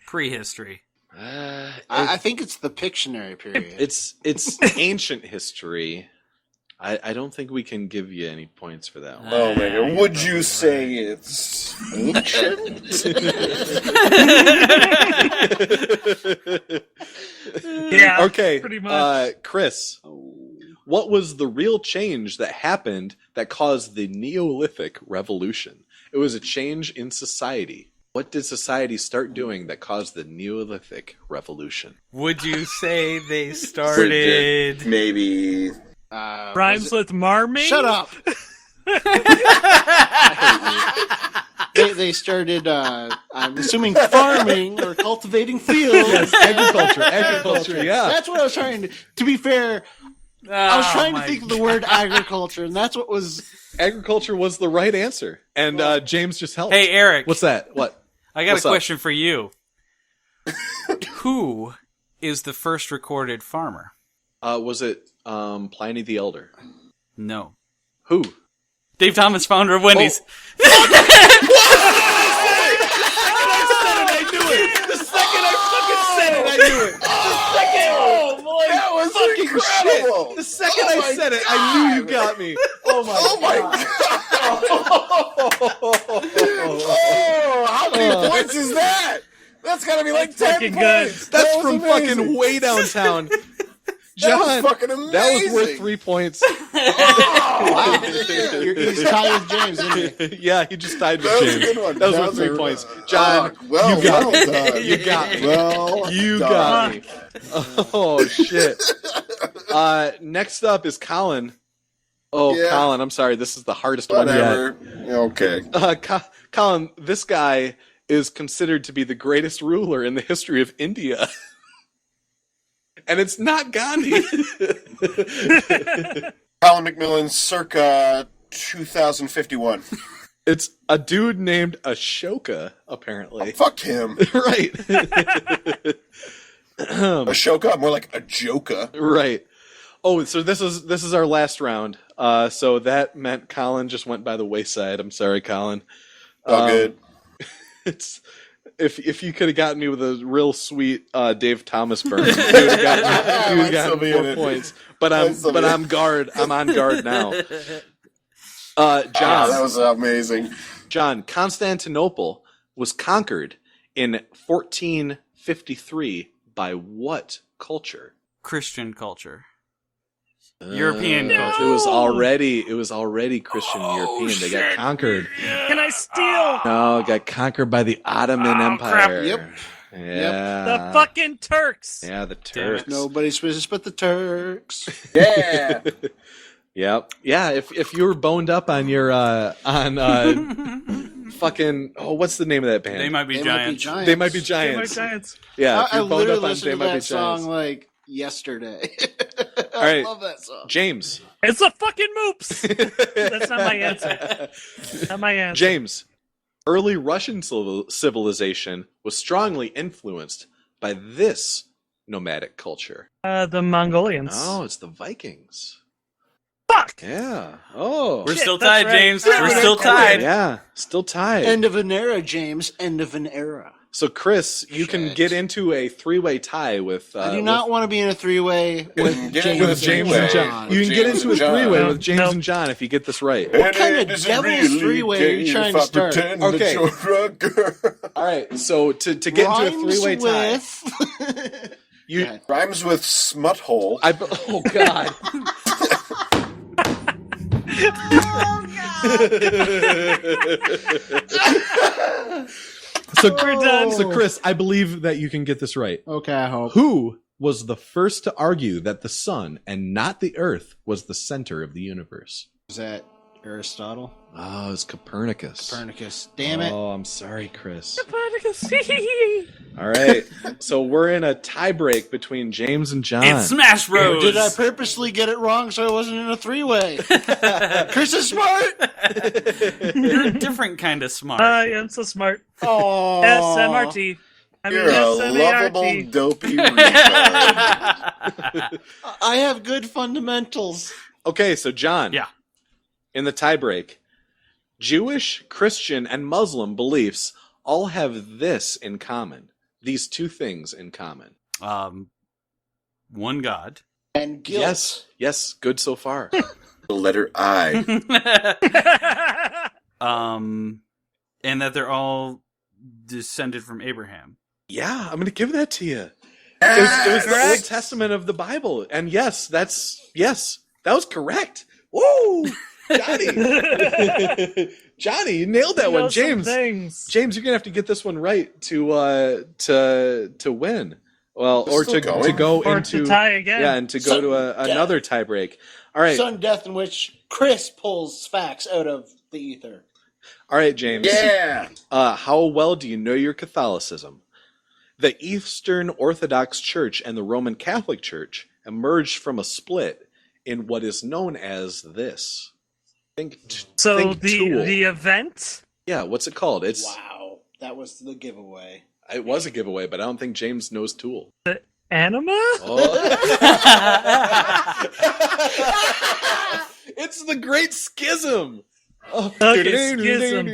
Prehistory. I think it's the Pictionary period. It's ancient history. I don't think we can give you any points for that one. Oh my god. Would you say it's ancient? Yeah. Okay. Pretty much. Chris, what was the real change that happened that caused the Neolithic Revolution? It was a change in society. What did society start doing that caused the Neolithic Revolution? Would you say they started... Maybe. Rhymes with marming? Shut up. They started, I'm assuming, farming or cultivating fields. Yes, agriculture, yeah. That's what I was trying to be fair, I was trying to think of the word agriculture, and that's what was... Agriculture was the right answer. And James just helped. Hey, Eric. What's that? What? I got What's a question for you. Who is the first recorded farmer? Was it Pliny the Elder? No. Who? Dave Thomas, founder of Wendy's. I knew it! The second I fucking said it, I knew it! Oh boy, that was incredible! Shit. The second I said it, I knew you got me. Oh my god! Oh, how many points is that? That's gotta be like 10 fucking points. good. That's That was from amazing. fucking way downtown. That was John, fucking amazing. that was worth 3 points. He's tied with James, isn't he? Yeah, he just tied with That was a James. good one. That was worth 3 points. John, well, you got well me. done. You got me. Well You done. got me. Oh, shit. Next up is Colin. Oh, Yeah. Colin, I'm sorry. This is the hardest one Whatever. Okay. yet. Colin, this guy is considered to be the greatest ruler in the history of India. And it's not Gandhi. Colin McMillan, circa 2051. It's a dude named Ashoka, apparently. Fuck him. Right. Ashoka, more like a joka. Right. Oh, so this is our last round. So that meant Colin just went by the wayside. I'm sorry, Colin. Oh, good. It's if you could have gotten me with a real sweet Dave Thomas burn, you would have gotten 4 points. But I'm on guard. I'm on guard now. John, that was amazing. John, Constantinople was conquered in 1453 by what culture? Christian culture. European culture. It was already Christian European. They got conquered. Can I steal? No, got conquered by the Ottoman Empire. Yep. Yeah. The fucking Turks. Yeah, the Turks. Nobody's business but the Turks. Yeah. Yep. Yeah, if you were boned up on your fucking what's the name of that band? They might be giants. They might be They're my giants. Giants. Yeah, if I you're boned literally up on listened They to Might Be that song Giants. like yesterday. All right, I love that song. James. It's a fucking moops. That's not my answer. Not my answer. James. Early Russian civilization was strongly influenced by this nomadic culture. The Mongolians. Oh, it's the Vikings. Fuck! Yeah. Oh. We're Shit, still that's tied, right. James. We're still tied. Yeah, still tied. End of an era, James. End of an era. So, Chris, you can get into a three-way tie with... I do not want to be in a three-way with James and John. You can get into a three-way with James and John if you get this right. What kind of devil's three-way are you trying to start? Okay. All right, so to get into a three-way tie... Rhymes with smut hole. Oh, God. So we're done. So, Chris, I believe that you can get this right. Okay, I hope. Who was the first to argue that the sun and not the earth was the center of the universe? Is that Aristotle? Oh, it's Copernicus. Damn it. Oh, I'm sorry, Chris. Copernicus. All right. So we're in a tie break between James and John. It's Smash Bros. Did I purposely get it wrong so I wasn't in a three-way? Chris is smart. You're a different kind of smart. Yeah, I'm so smart. Oh, SMRT. You're a lovable, dopey retard. I have good fundamentals. Okay, so John. Yeah. In the tie break, Jewish, Christian, and Muslim beliefs all have this in common. These two things in common. One God. And guilt. Yes, good so far. The letter I. And that they're all descended from Abraham. Yeah, I'm going to give that to you. It was the Old Testament of the Bible. And yes, that was correct. Woo! Johnny, you nailed that one. James, you're going to have to get this one right to win. Well, or to go into tie again. Yeah, and to go to another tie break. All right. Sudden death in which Chris pulls facts out of the ether. All right, James. Yeah. How well do you know your Catholicism? The Eastern Orthodox Church and the Roman Catholic Church emerged from a split in what is known as this. Think Tool. The event? Yeah, what's it called? Wow, that was the giveaway. It was a giveaway, but I don't think James knows Tool. The Anima? Oh. It's the Great Schism. Oh. Okay, schism.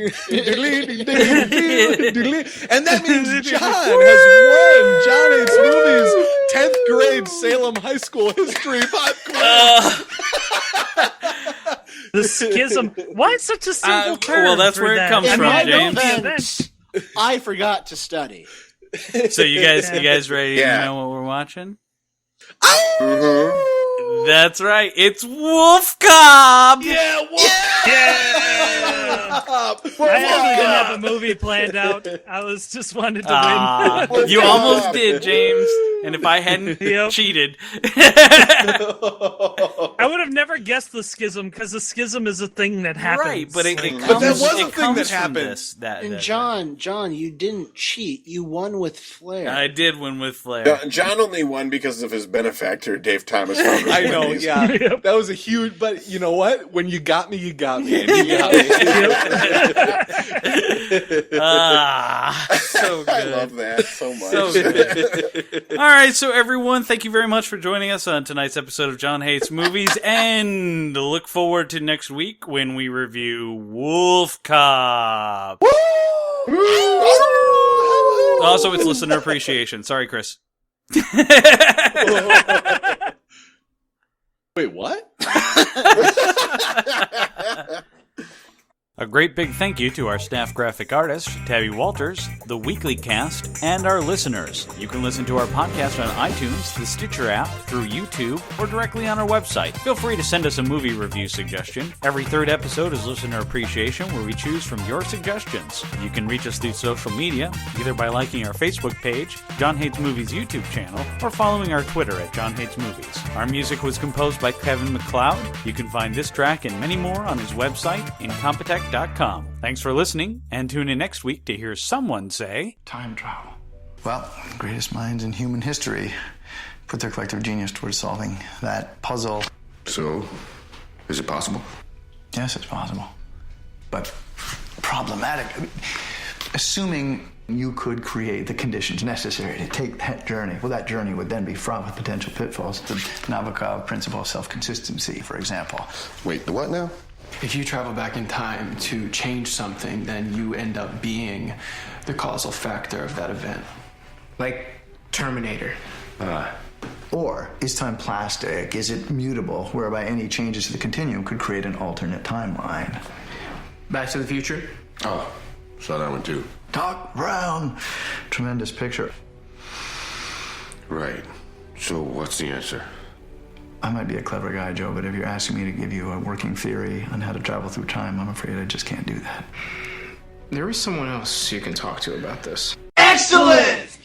And that means John has won John Hates Movies 10th grade Salem High School history pop quiz. The schism. Why such a simple term? Well, that's where it comes from, James. I forgot to study. So you guys ready to know what we're watching? Mm-hmm. That's right. It's Wolf Cop. Yeah, Wolf. Yeah. I actually didn't have a movie planned out. I was just wanted to win. You almost did, James. And if I hadn't cheated, I would have never guessed the schism because the schism is a thing that happens. right? But it comes. But that was a it thing that comes from happened. this, And John, you didn't cheat. You won with flair. I did win with flair. John only won because of his benefactor, Dave Thomas. I know, yeah. That was a huge, but you know what? When you got me, you got me. And you got me. So good. I love that so much. So good. All right, so everyone, thank you very much for joining us on tonight's episode of John Hates Movies, and look forward to next week when we review Wolf Cop. Also, it's listener appreciation. Sorry, Chris. Wait, what? A great big thank you to our staff graphic artist, Tabby Walters, the Weekly Cast, and our listeners. You can listen to our podcast on iTunes, the Stitcher app, through YouTube, or directly on our website. Feel free to send us a movie review suggestion. Every third episode is Listener Appreciation, where we choose from your suggestions. You can reach us through social media, either by liking our Facebook page, John Hates Movies YouTube channel, or following our Twitter at John Hates Movies. Our music was composed by Kevin MacLeod. You can find this track and many more on his website, Incompetech.com. Thanks for listening, and tune in next week to hear someone say... Time travel. Well, the greatest minds in human history put their collective genius towards solving that puzzle. So, is it possible? Yes, it's possible. But problematic. Assuming you could create the conditions necessary to take that journey, well, that journey would then be fraught with potential pitfalls. The Nabokov principle of self-consistency, for example. Wait, the what now? If you travel back in time to change something, then you end up being the causal factor of that event. Like Terminator. Or is time plastic? Is it mutable, whereby any changes to the continuum could create an alternate timeline? Back to the Future? Oh, saw that one too. Doc Brown. Tremendous picture. Right. So what's the answer? I might be a clever guy, Joe, but if you're asking me to give you a working theory on how to travel through time, I'm afraid I just can't do that. There is someone else you can talk to about this. Excellent!